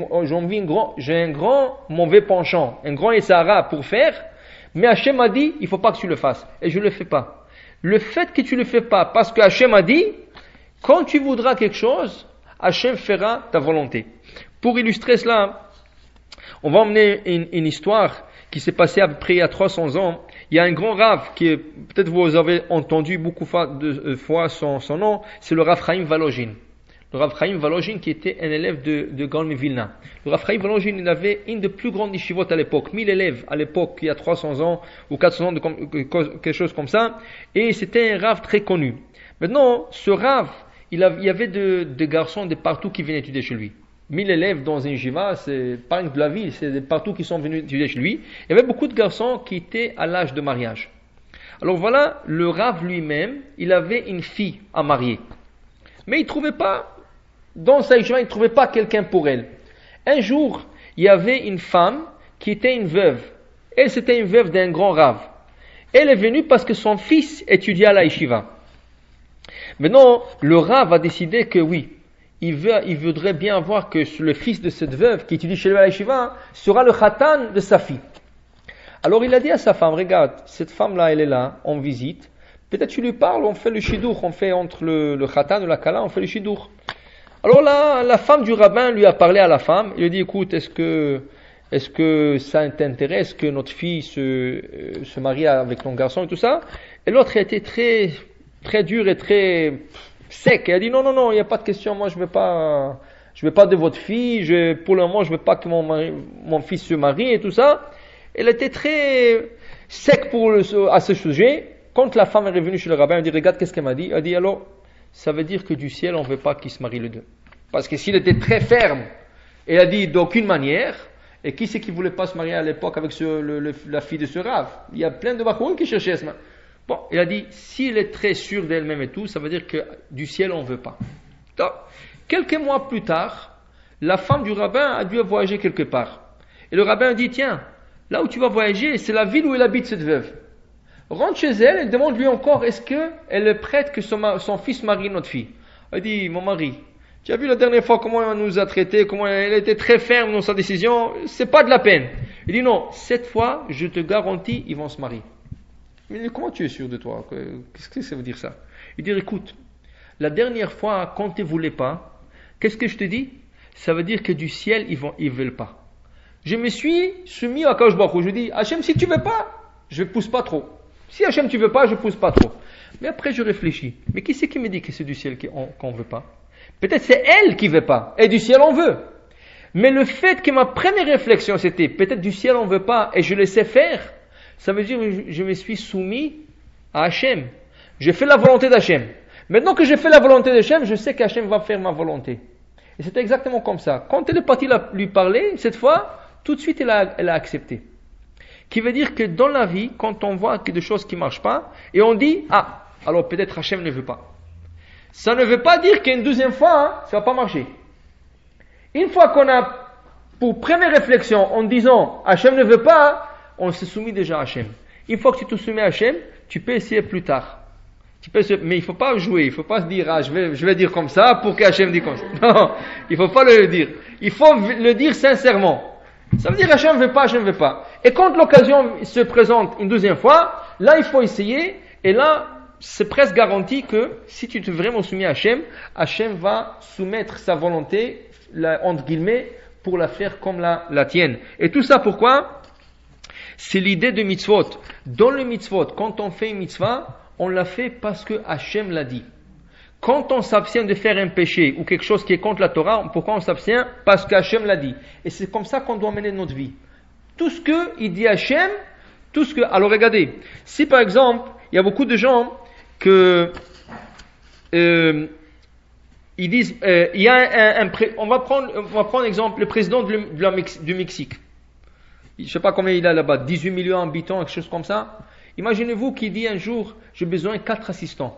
Speaker 1: j'ai un grand mauvais penchant, un grand Essara pour faire, mais Hachem m'a dit il ne faut pas que tu le fasses. Et je ne le fais pas. Le fait que tu ne le fais pas parce que Hachem a dit, quand tu voudras quelque chose, Hachem fera ta volonté. Pour illustrer cela, on va emmener une histoire qui s'est passée à peu près il y a 300 ans. Il y a un grand Rav qui, peut-être vous avez entendu beaucoup de fois son nom, c'est le Rav Chaim Volozhin. Le Rav Chaim Volozhin qui était un élève de Gaon Vilna. Le Rav Chaim Volozhin, il avait une des plus grandes yeshivot à l'époque, 1000 élèves à l'époque, il y a 300 ans ou 400 ans, quelque chose comme ça. Et c'était un Rav très connu. Maintenant, ce Rav, il y avait de garçons de partout qui venaient étudier chez lui. 1000 élèves dans une yeshiva, c'est pas de la ville, c'est de partout qui sont venus étudier chez lui. Il y avait beaucoup de garçons qui étaient à l'âge de mariage. Alors voilà, le Rav lui-même, il avait une fille à marier. Mais il ne trouvait pas, dans sa yeshiva, il ne trouvait pas quelqu'un pour elle. Un jour, il y avait une femme qui était une veuve. Elle, c'était une veuve d'un grand Rav. Elle est venue parce que son fils étudiait à la yeshiva. Maintenant, le Rav a décidé que oui, il voudrait bien voir que le fils de cette veuve qui étudie chez lui à la yeshiva sera le khatan de sa fille. Alors il a dit à sa femme, regarde, cette femme-là, elle est là, en visite. Peut-être tu lui parles, on fait le shidour, on fait entre le khatan et la kala, on fait le shidour. Alors là, la femme du rabbin lui a parlé à la femme, il lui a dit, écoute, est-ce que ça t'intéresse que notre fille se marie avec ton garçon et tout ça? Et l'autre a été très, très dur et très sec. Elle a dit, non, il n'y a pas de question, moi je veux pas de votre fille, pour le moment je veux pas que mon fils se marie et tout ça. Elle était très sec à ce sujet. Quand la femme est revenue chez le rabbin, elle dit, regarde qu'est-ce qu'elle m'a dit. Elle dit, alors, ça veut dire que du ciel, on ne veut pas qu'ils se marient les deux. Parce que s'il était très ferme, elle a dit d'aucune manière, et qui c'est qui ne voulait pas se marier à l'époque avec la fille de ce Rav? Il y a plein de Bachoum qui cherchaient ce. Bon, elle a dit, s'il est très sûr d'elle-même et tout, ça veut dire que du ciel, on ne veut pas. Donc, quelques mois plus tard, la femme du rabbin a dû voyager quelque part. Et le rabbin a dit, tiens, là où tu vas voyager, c'est la ville où elle habite cette veuve. Rentre chez elle et demande-lui encore, est-ce qu'elle est prête que son fils marie notre fille? Elle dit, mon mari, tu as vu la dernière fois comment elle nous a traités, comment elle était très ferme dans sa décision, c'est pas de la peine. Il dit, non, cette fois, je te garantis, ils vont se marier. Mais comment tu es sûr de toi? Qu'est-ce que ça veut dire ça? Il dit, écoute, la dernière fois, quand tu ne voulais pas, qu'est-ce que je te dis? Ça veut dire que du ciel, ils veulent pas. Je me suis soumis à Kadosh Baruch Hu. Je dis, Hachem, si tu veux pas, je pousse pas trop. Si Hachem, tu veux pas, je pousse pas trop. Mais après, je réfléchis. Mais qui c'est qui me dit que c'est du ciel qu'on veut pas? Peut-être c'est elle qui veut pas. Et du ciel, on veut. Mais le fait que ma première réflexion, c'était, peut-être du ciel, on veut pas, et je laissais faire, ça veut dire que je me suis soumis à Hachem. J'ai fait la volonté d'Hachem. Maintenant que j'ai fait la volonté d'Hachem, je sais qu'Hachem va faire ma volonté. Et c'était exactement comme ça. Quand elle est partie lui parler, cette fois, tout de suite, elle a accepté. Qui veut dire que dans la vie, quand on voit que des choses qui ne marchent pas, et on dit, ah, alors peut-être Hachem ne veut pas. Ça ne veut pas dire qu'une deuxième fois, ça ne va pas marcher. Une fois qu'on a, pour première réflexion, en disant, Hachem ne veut pas, on se soumet déjà à Hachem. Une fois que tu te soumets à Hachem, tu peux essayer plus tard. Mais il ne faut pas jouer, il ne faut pas se dire, ah, je vais dire comme ça pour que Hachem dise comme ça. Non, il ne faut pas le dire. Il faut le dire sincèrement. Ça veut dire Hachem ne veut pas, Hachem ne veut pas. Et quand l'occasion se présente une deuxième fois, là il faut essayer, et là c'est presque garanti que si tu te vraiment soumis à Hachem, Hachem va soumettre sa volonté, entre guillemets, pour la faire comme la tienne. Et tout ça pourquoi? C'est l'idée de mitzvot. Dans le mitzvot, quand on fait une mitzvah, on l'a fait parce que Hachem l'a dit. Quand on s'abstient de faire un péché ou quelque chose qui est contre la Torah, pourquoi on s'abstient? Parce qu'Hachem l'a dit. Et c'est comme ça qu'on doit mener notre vie. Tout ce qu'il dit Hachem, alors regardez, si par exemple, il y a beaucoup de gens ils disent, il y a on va prendre exemple, le président du Mexique. Je ne sais pas combien il a là-bas, 18 millions d'habitants, quelque chose comme ça. Imaginez-vous qu'il dit un jour, j'ai besoin de 4 assistants.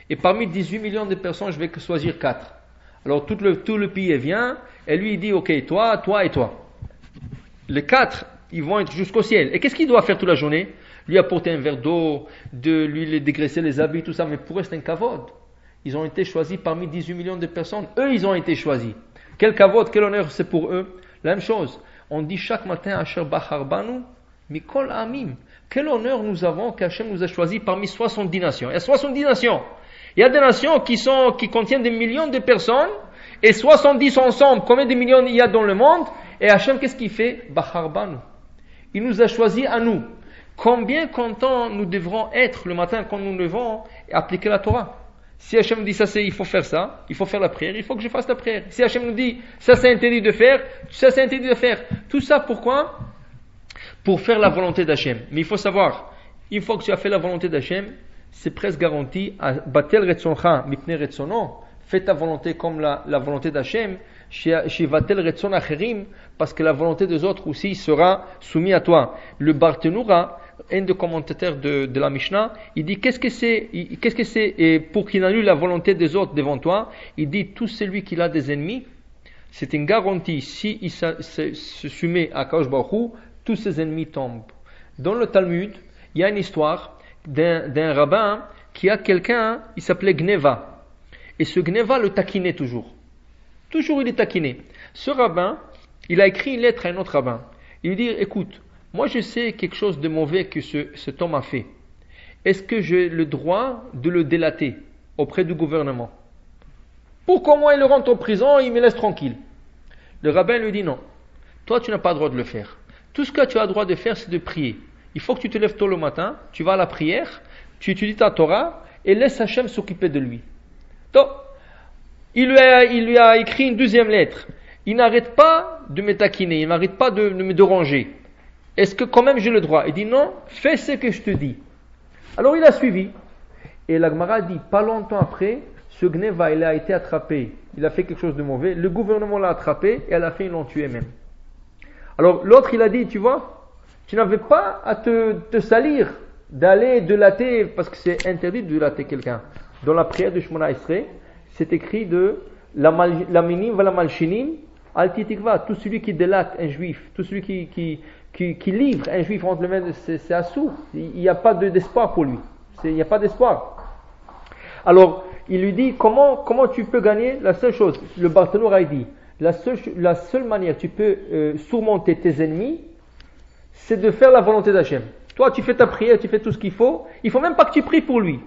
Speaker 1: Et parmi 18 millions de personnes, je vais choisir 4. Alors tout le pays vient, et lui il dit, ok, toi et toi. Les 4, ils vont être jusqu'au ciel. Et qu'est-ce qu'il doit faire toute la journée? lui apporter un verre d'eau, de lui dégraisser les habits, tout ça, mais pour eux c'est un kavod. Ils ont été choisis parmi 18 millions de personnes. Eux, ils ont été choisis. Quel kavod, quel honneur c'est pour eux. La même chose. On dit chaque matin Asher Bachar Banu, Mikol Amim. Quel honneur nous avons qu'Hachem nous a choisis parmi 70 nations. Il y a 70 nations. Il y a des nations qui contiennent des millions de personnes et 70 ensemble. Combien de millions il y a dans le monde? Et Hachem, qu'est-ce qu'il fait? Bachar Banu. Il nous a choisis à nous. Combien contents nous devrons être le matin quand nous nous levons et appliquer la Torah? Si Hachem nous dit il faut faire ça, il faut faire la prière, il faut que je fasse la prière. Si Hachem nous dit ça c'est interdit de faire, ça c'est interdit de faire. Tout ça pourquoi? Pour faire la volonté d'Hachem. Mais il faut savoir, une fois que tu as fait la volonté d'Hachem, c'est presque garanti. Batel retzoncha mipnei retzono. Fais ta volonté comme la volonté d'Hachem. Shivatel retzon acherim, parce que la volonté des autres aussi sera soumise à toi. Le Barthénoura, un des commentateurs de la Mishnah, il dit qu'est-ce que c'est pour qu'il annule la volonté des autres devant toi. Il dit tout celui qui a des ennemis, c'est une garantie. Si il se soumet à Kadosh Baruch Hu, tous ses ennemis tombent. Dans le Talmud, il y a une histoire d'un rabbin qui a quelqu'un, il s'appelait Gneva. Et ce Gneva le taquinait toujours. Toujours il est taquiné. Ce rabbin, il a écrit une lettre à un autre rabbin. Il lui dit, écoute, moi je sais quelque chose de mauvais que cet homme a fait. Est-ce que j'ai le droit de le délater auprès du gouvernement? Pourquoi moi il le rentre en prison et il me laisse tranquille? Le rabbin lui dit non. Toi tu n'as pas le droit de le faire. Tout ce que tu as le droit de faire c'est de prier. Il faut que tu te lèves tôt le matin, tu vas à la prière, tu étudies ta Torah et laisse Hachem s'occuper de lui. Donc, il lui a écrit une deuxième lettre. Il n'arrête pas de me taquiner, il n'arrête pas de me déranger. Est-ce que quand même j'ai le droit? Il dit non, fais ce que je te dis. Alors il a suivi. Et la Gemara dit, pas longtemps après, ce Gneva, il a été attrapé. Il a fait quelque chose de mauvais. Le gouvernement l'a attrapé et à la fin ils l'ont tué même. Alors l'autre il a dit, tu vois, tu n'avais pas à te salir d'aller délater, parce que c'est interdit de délater quelqu'un. Dans la prière de Shemona Esrei, c'est écrit de la minim va la malchinim al titikva. Tout celui qui délate un juif, tout celui qui livre un juif entre les mains, c'est assourd. Il n'y a pas d'espoir pour lui. Il n'y a pas d'espoir. Alors, il lui dit, comment tu peux gagner? La seule chose, le Barthénoura a dit, la seule manière tu peux surmonter tes ennemis, c'est de faire la volonté d'Hachem. Toi, tu fais ta prière, tu fais tout ce qu'il faut. Il faut même pas que tu pries pour lui.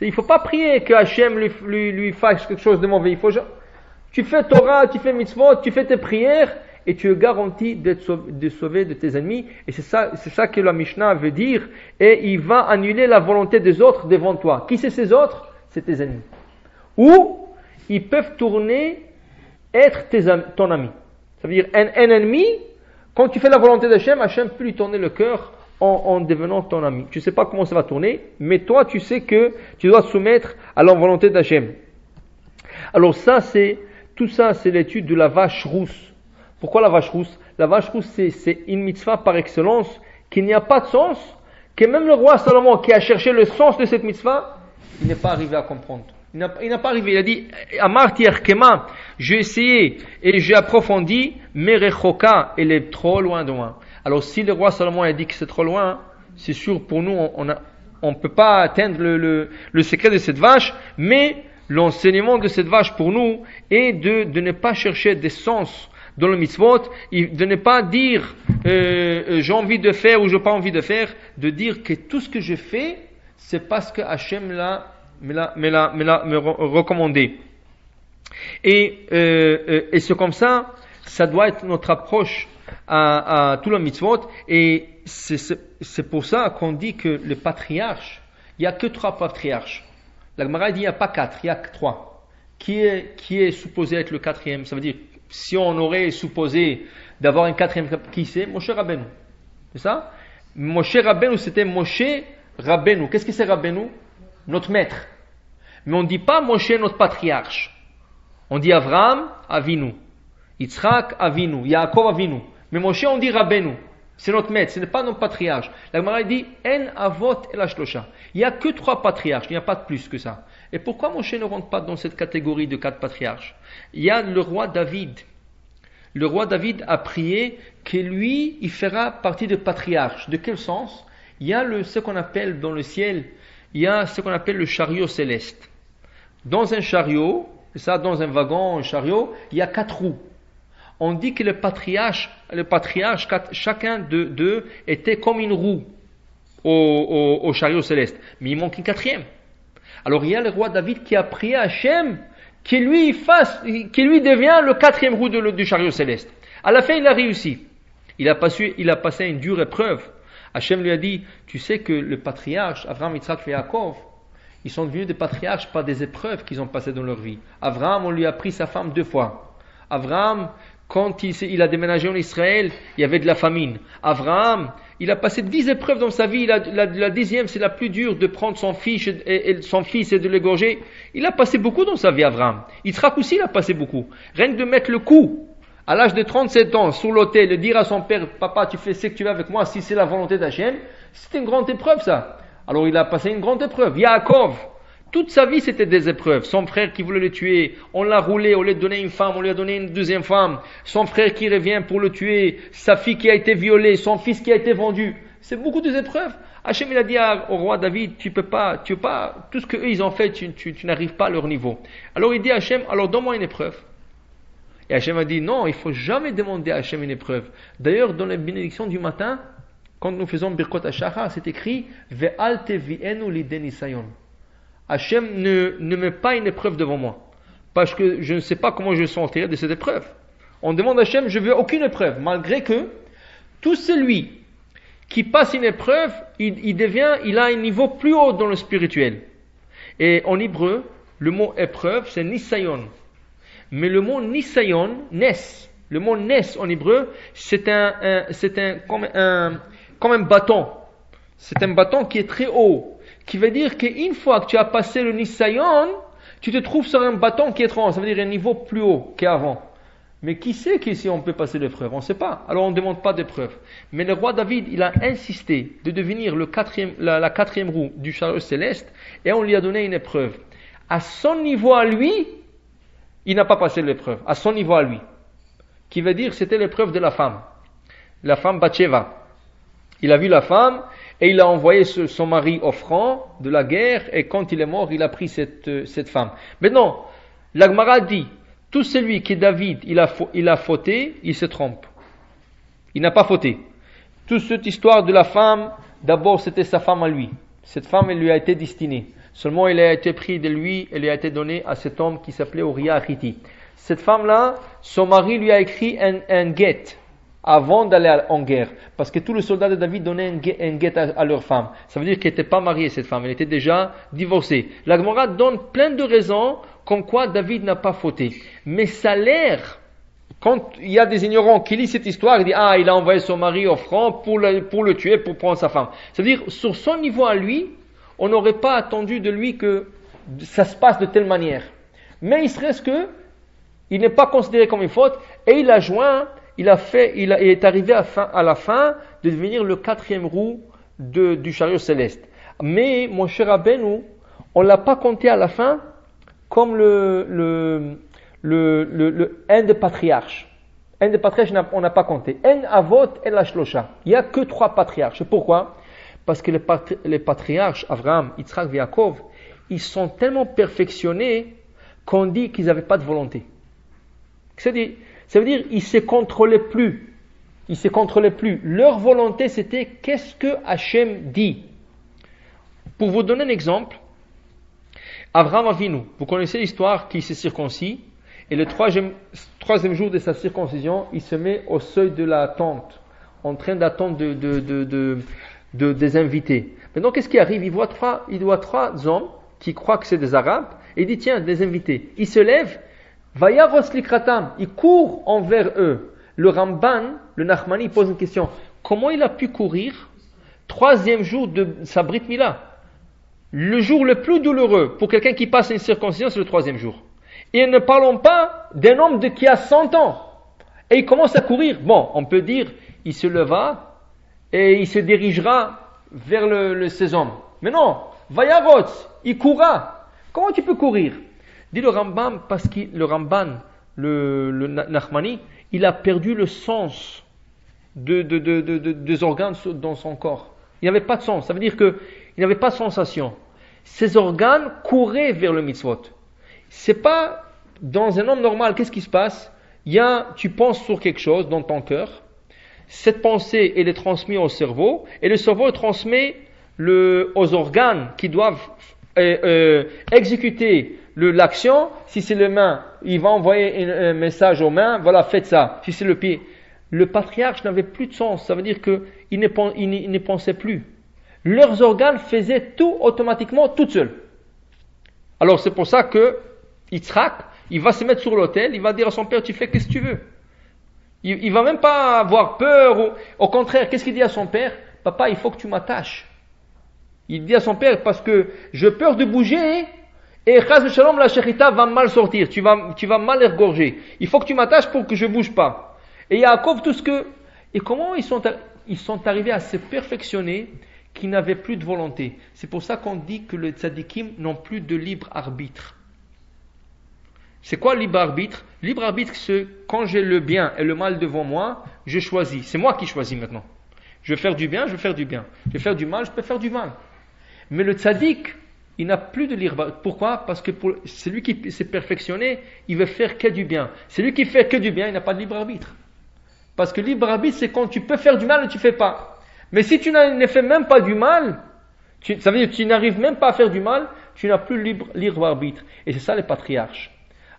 Speaker 1: Il ne faut pas prier que Hachem lui fasse quelque chose de mauvais. Tu fais Torah, tu fais mitzvot, tu fais tes prières et tu es garanti d'être sauvé de tes ennemis. Et c'est ça que la Mishnah veut dire. Et il va annuler la volonté des autres devant toi. Qui c'est ces autres? C'est tes ennemis. Ou ils peuvent tourner, être ton ami. Ça veut dire un ennemi, quand tu fais la volonté d'Hachem, Hachem peut lui tourner le cœur en devenant ton ami. Tu ne sais pas comment ça va tourner, mais toi tu sais que tu dois te soumettre à la volonté d'Hachem. Alors tout ça c'est l'étude de la vache rousse. Pourquoi la vache rousse? La vache rousse c'est une mitzvah par excellence, qu'il n'y a pas de sens, que même le roi Salomon qui a cherché le sens de cette mitzvah, il n'est pas arrivé à comprendre. Il n'a pas arrivé, il a dit, Amarti Erkema, j'ai essayé et j'ai approfondi, mais Rechoka, elle est trop loin de moi. Alors si le roi Salomon a dit que c'est trop loin, c'est sûr pour nous, on peut pas atteindre le secret de cette vache, mais l'enseignement de cette vache pour nous est de ne pas chercher des sens dans le mitzvot, de ne pas dire j'ai envie de faire ou j'ai pas envie de faire, de dire que tout ce que je fais, c'est parce que Hachem me l'a recommandé. Et c'est comme ça, ça doit être notre approche à tout le mitzvot, et c'est pour ça qu'on dit que le patriarche, il n'y a que 3 patriarches. La Gemara dit il n'y a pas 4, il y a que 3. Qui est supposé être le 4e? Ça veut dire, si on aurait supposé d'avoir un 4e, qui c'est? Moshe Rabbeinu. C'est ça? Moshe Rabbeinu, c'était Moshe Rabbeinu. Qu'est-ce que c'est Rabbeinu? Notre maître. Mais on ne dit pas Moshe notre patriarche. On dit Avraham Avinu, Yitzhak Avinu, Yaakov Avinu. Mais Moshe on dit Rabbeinu. C'est notre maître, ce n'est pas notre patriarche. La Gemara dit En Avot El Ashlosha. Il n'y a que 3 patriarches, il n'y a pas de plus que ça. Et pourquoi Moshe ne rentre pas dans cette catégorie de 4 patriarches? Il y a le roi David. Le roi David a prié que lui, il fera partie de patriarche. De quel sens? Il y a ce qu'on appelle dans le ciel, il y a ce qu'on appelle le chariot céleste. Dans un chariot, dans un wagon, un chariot, il y a 4 roues. On dit que le patriarche, chacun d'eux était comme une roue au chariot céleste. Mais il manque une 4e. Alors il y a le roi David qui a prié à Hachem qui lui devient le 4e roue du chariot céleste. À la fin, il a réussi. Il a passé une dure épreuve. Hachem lui a dit, tu sais que le patriarche, Abraham, Yitzhak et Yaakov, ils sont devenus des patriarches par des épreuves qu'ils ont passées dans leur vie. Abraham, on lui a pris sa femme 2 fois. Abraham, quand il a déménagé en Israël, il y avait de la famine. Abraham, il a passé 10 épreuves dans sa vie. La 10e, c'est la plus dure, de prendre son fils et de l'égorger. Il a passé beaucoup dans sa vie, Abraham. Yitzhak aussi, il a passé beaucoup. Rien que de mettre le coup, à l'âge de 37 ans, sur l'autel, de dire à son père, papa, tu fais ce que tu veux avec moi, si c'est la volonté d'Hachem, c'était une grande épreuve, ça. Alors il a passé une grande épreuve. Yaakov, toute sa vie, c'était des épreuves. Son frère qui voulait le tuer, on l'a roulé, on lui a donné une femme, on lui a donné une 2e femme. Son frère qui revient pour le tuer, sa fille qui a été violée, son fils qui a été vendu. C'est beaucoup d'épreuves. Hachem, il a dit au roi David, tu peux pas, tout ce qu'eux ils ont fait, tu n'arrives pas à leur niveau. Alors il dit à Hachem, alors donne-moi une épreuve. Et Hachem a dit, non, il faut jamais demander à Hachem une épreuve. D'ailleurs, dans les bénédictions du matin, quand nous faisons Birkot HaShachar, c'est écrit, Ve'al tevi'enu liden nisayon. Hachem ne met pas une épreuve devant moi. Parce que je ne sais pas comment je vais sortir de cette épreuve. On demande à Hachem, je veux aucune épreuve. Malgré que, tout celui qui passe une épreuve, il a un niveau plus haut dans le spirituel. Et en hébreu, le mot épreuve, c'est nisayon. Mais le mot nisayon, nes, le mot nes en hébreu, c'est comme un bâton. C'est un bâton qui est très haut. Qui veut dire qu'une fois que tu as passé le nisayon, tu te trouves sur un bâton qui est trop haut. Ça veut dire un niveau plus haut qu'avant. Mais qui sait qu'ici on peut passer l'épreuve? On ne sait pas. Alors on ne demande pas d'épreuve. Mais le roi David, il a insisté de devenir la 4e roue du chariot céleste et on lui a donné une épreuve. À son niveau à lui, il n'a pas passé l'épreuve. À son niveau à lui. Qui veut dire c'était l'épreuve de la femme. La femme Bathsheba. Il a vu la femme et il a envoyé son mari au front de la guerre et quand il est mort, il a pris cette femme. Maintenant, la Gemara dit, tout celui qui est David, il a fauté, il se trompe. Il n'a pas fauté. Toute cette histoire de la femme, d'abord c'était sa femme à lui. Cette femme, elle lui a été destinée. Seulement, elle a été prise de lui, elle a été donnée à cet homme qui s'appelait Uriah Hiti. Cette femme-là, son mari lui a écrit un guet avant d'aller en guerre. Parce que tous les soldats de David donnaient un guet à leur femme. Ça veut dire qu'elle n'était pas mariée, cette femme. Elle était déjà divorcée. La Gemara donne plein de raisons comme quoi David n'a pas fauté. Mais ça a l'air, quand il y a des ignorants qui lisent cette histoire, ils disent, il a envoyé son mari au front pour le tuer, pour prendre sa femme. Ça veut dire, sur son niveau à lui, on n'aurait pas attendu de lui que ça se passe de telle manière. Mais il serait que, il n'est pas considéré comme une faute, et il a joint, il est arrivé à la fin de devenir le 4e roue du chariot céleste. Mais, mon cher Rabbeinu, on l'a pas compté à la fin comme un des patriarches. Un des patriarches, on n'a pas compté. En avot el ashlosha. Il n'y a que 3 patriarches. Pourquoi? Parce que les patriarches, Abraham, Yitzhak et Yaakov, ils sont tellement perfectionnés qu'on dit qu'ils n'avaient pas de volonté. Ça veut dire ils ne se contrôlaient plus. Ils ne se contrôlaient plus. Leur volonté, c'était qu'est-ce que Hachem dit. Pour vous donner un exemple, Abraham Avinu, vous connaissez l'histoire qu'il s'est circoncis, et le 3e jour de sa circoncision, il se met au seuil de la tente, en train d'attendre des invités. Maintenant, qu'est-ce qui arrive? Il voit 3 hommes qui croient que c'est des Arabes, et il dit, tiens, des invités. Il se lève, Vayaros likratam, il court envers eux. Le Ramban, le Nachmani, pose une question. Comment il a pu courir 3e jour de sa Brit Mila? Le jour le plus douloureux pour quelqu'un qui passe une circoncision, c'est le 3e jour. Et ne parlons pas d'un homme qui a 100 ans. Et il commence à courir. Bon, on peut dire, il se leva et il se dirigera vers ces hommes. Mais non, Vayarot, il courra. Comment tu peux courir? Dit le Rambam, parce que le Ramban, le Nachmani, il a perdu le sens des organes dans son corps. Il n'y avait pas de sens. Ça veut dire qu'il n'y avait pas de sensation. Ses organes couraient vers le mitzvot. C'est pas dans un homme normal, qu'est-ce qui se passe? Tu penses sur quelque chose dans ton cœur. Cette pensée, elle est transmise au cerveau. Et le cerveau transmet aux organes qui doivent exécuter l'action. Si c'est les mains, il va envoyer un message aux mains. Voilà, faites ça. Si c'est le pied. Le patriarche n'avait plus de sens. Ça veut dire qu'il ne pensait plus. Leurs organes faisaient tout automatiquement, tout seuls. Alors c'est pour ça que Yitzhak, il va se mettre sur l'autel, il va dire à son père, tu fais qu'est-ce que tu veux. Il va même pas avoir peur. Au contraire, qu'est-ce qu'il dit à son père? Papa, il faut que tu m'attaches. Il dit à son père, parce que j'ai peur de bouger, et Chaz Shalom, la shechita va mal sortir, tu vas mal égorger. Il faut que tu m'attaches pour que je bouge pas. Et Yaakov, et comment ils sont arrivés à se perfectionner, qu'ils n'avaient plus de volonté. C'est pour ça qu'on dit que les tzadikim n'ont plus de libre arbitre. C'est quoi le libre arbitre? Libre arbitre, c'est quand j'ai le bien et le mal devant moi, je choisis. C'est moi qui choisis maintenant. Je vais faire du bien, je vais faire du bien. Je vais faire du mal, je peux faire du mal. Mais le tzadik, il n'a plus de libre arbitre. Pourquoi? Parce que c'est lui qui s'est perfectionné, il veut faire que du bien. C'est lui qui fait que du bien, il n'a pas de libre arbitre. Parce que libre arbitre, c'est quand tu peux faire du mal et tu ne fais pas. Mais si tu ne fais même pas du mal, ça veut dire que tu n'arrives même pas à faire du mal, tu n'as plus libre arbitre. Et c'est ça les patriarches.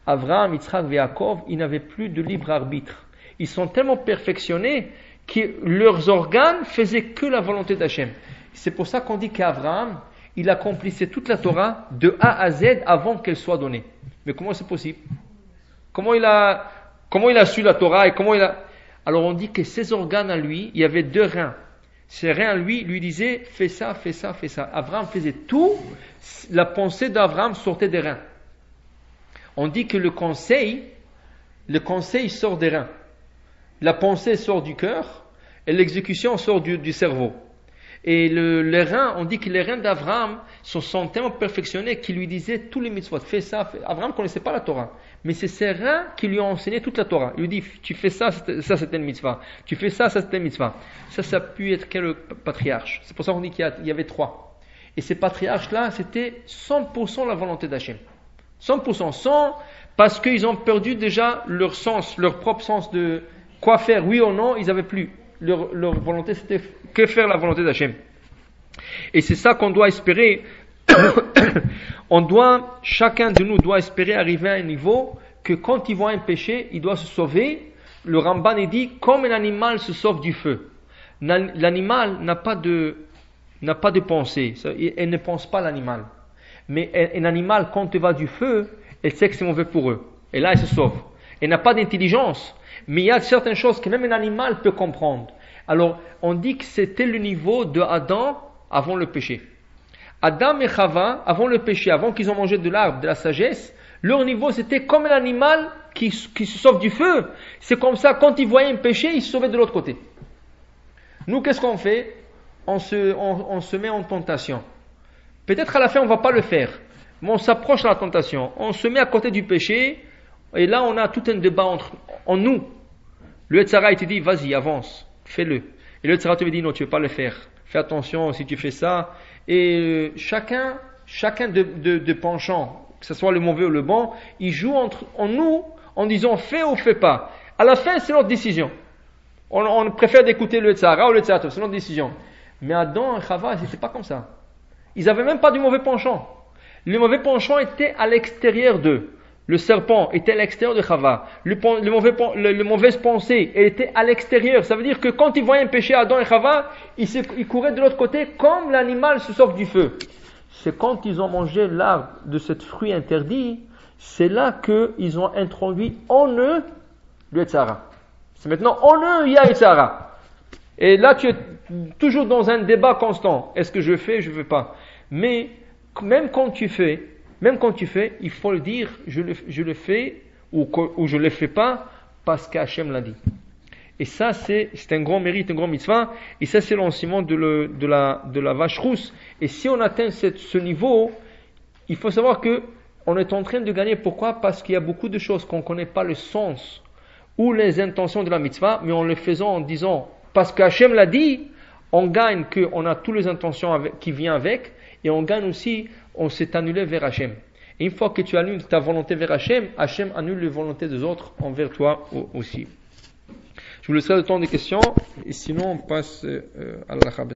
Speaker 1: Avraham, Yitzhak et Yaakov, ils n'avaient plus de libre arbitre. Ils sont tellement perfectionnés que leurs organes faisaient que la volonté d'Hachem. C'est pour ça qu'on dit qu'Avraham, il accomplissait toute la Torah de A à Z avant qu'elle soit donnée. Mais comment c'est possible? Comment il a su la Torah et Alors on dit que ses organes à lui, il y avait 2 reins. Ces reins à lui disaient fais ça, fais ça, fais ça. Abraham faisait tout, la pensée d'Abraham sortait des reins. On dit que le conseil sort des reins. La pensée sort du cœur et l'exécution sort du cerveau. Et les reins, on dit que les reins d'Abraham sont tellement perfectionnés qu'il lui disait tous les mitzvot, fais ça. Abraham ne connaissait pas la Torah, mais c'est ses reins qui lui ont enseigné toute la Torah. Il lui dit, tu fais ça, ça c'était une mitzvah. Tu fais ça, ça c'était une mitzvah. Ça a pu être quel patriarche? C'est pour ça qu'on dit qu'il y avait 3. Et ces patriarches-là, c'était 100% la volonté d'Hachem. 100%, parce qu'ils ont perdu déjà leur sens, leur propre sens de quoi faire, oui ou non, ils n'avaient plus. Leur volonté, c'était que faire la volonté d'Hachem. Et c'est ça qu'on doit espérer. Chacun de nous doit espérer arriver à un niveau que quand il voit un péché, il doit se sauver. Le Ramban dit, comme un animal se sauve du feu. L'animal n'a pas de pensée. Elle ne pense pas l'animal. Mais un animal, quand il va du feu, elle sait que c'est mauvais pour eux. Et là, elle se sauve. Elle n'a pas d'intelligence. Mais il y a certaines choses que même un animal peut comprendre. Alors, on dit que c'était le niveau de Adam avant le péché. Adam et Chava, avant le péché, avant qu'ils ont mangé de l'arbre de la sagesse, leur niveau c'était comme un animal qui se sauve du feu. C'est comme ça, quand ils voyaient un péché, ils se sauvaient de l'autre côté. Nous, qu'est-ce qu'on fait? On se met en tentation. Peut-être à la fin, on ne va pas le faire. Mais on s'approche de la tentation. On se met à côté du péché. Et là, on a tout un débat en nous. Le Yetzirah, il te dit, vas-y, avance, fais-le. Et le Yetzirah te dit, non, tu ne veux pas le faire. Fais attention si tu fais ça. Et chacun de penchant, que ce soit le mauvais ou le bon, il joue en nous en disant, fais ou fais pas. À la fin, c'est notre décision. On préfère d'écouter le Yetzirah ou le Yetzirah, c'est notre décision. Mais Adam et Chava, c'était pas comme ça. Ils n'avaient même pas du mauvais penchant. Le mauvais penchant était à l'extérieur d'eux. Le serpent était à l'extérieur de Chava. Le mauvaise pensée, elle était à l'extérieur. Ça veut dire que quand ils voyaient un péché à Adam et Chava, ils couraient de l'autre côté comme l'animal se sauve du feu. C'est quand ils ont mangé l'arbre de ce fruit interdit, c'est là qu'ils ont introduit en eux le Yetzirah. C'est maintenant en eux il y a le Yetzirah. Et là tu es toujours dans un débat constant. Est-ce que je fais, je ne fais pas. Mais même quand tu fais, il faut le dire, je le fais ou je ne le fais pas parce qu'Hachem l'a dit. Et ça, c'est un grand mérite, un grand mitzvah. Et ça, c'est l'enseignement de la vache rousse. Et si on atteint ce niveau, il faut savoir que on est en train de gagner. Pourquoi? Parce qu'il y a beaucoup de choses qu'on ne connaît pas le sens ou les intentions de la mitzvah, mais en le faisant en disant, parce qu'Hachem l'a dit, on gagne qu'on a toutes les intentions qui viennent avec, et on gagne aussi, on s'est annulé vers Hachem. Et une fois que tu annules ta volonté vers Hachem, Hachem annule les volontés des autres envers toi aussi. Je vous laisserai le temps des questions, et sinon on passe à la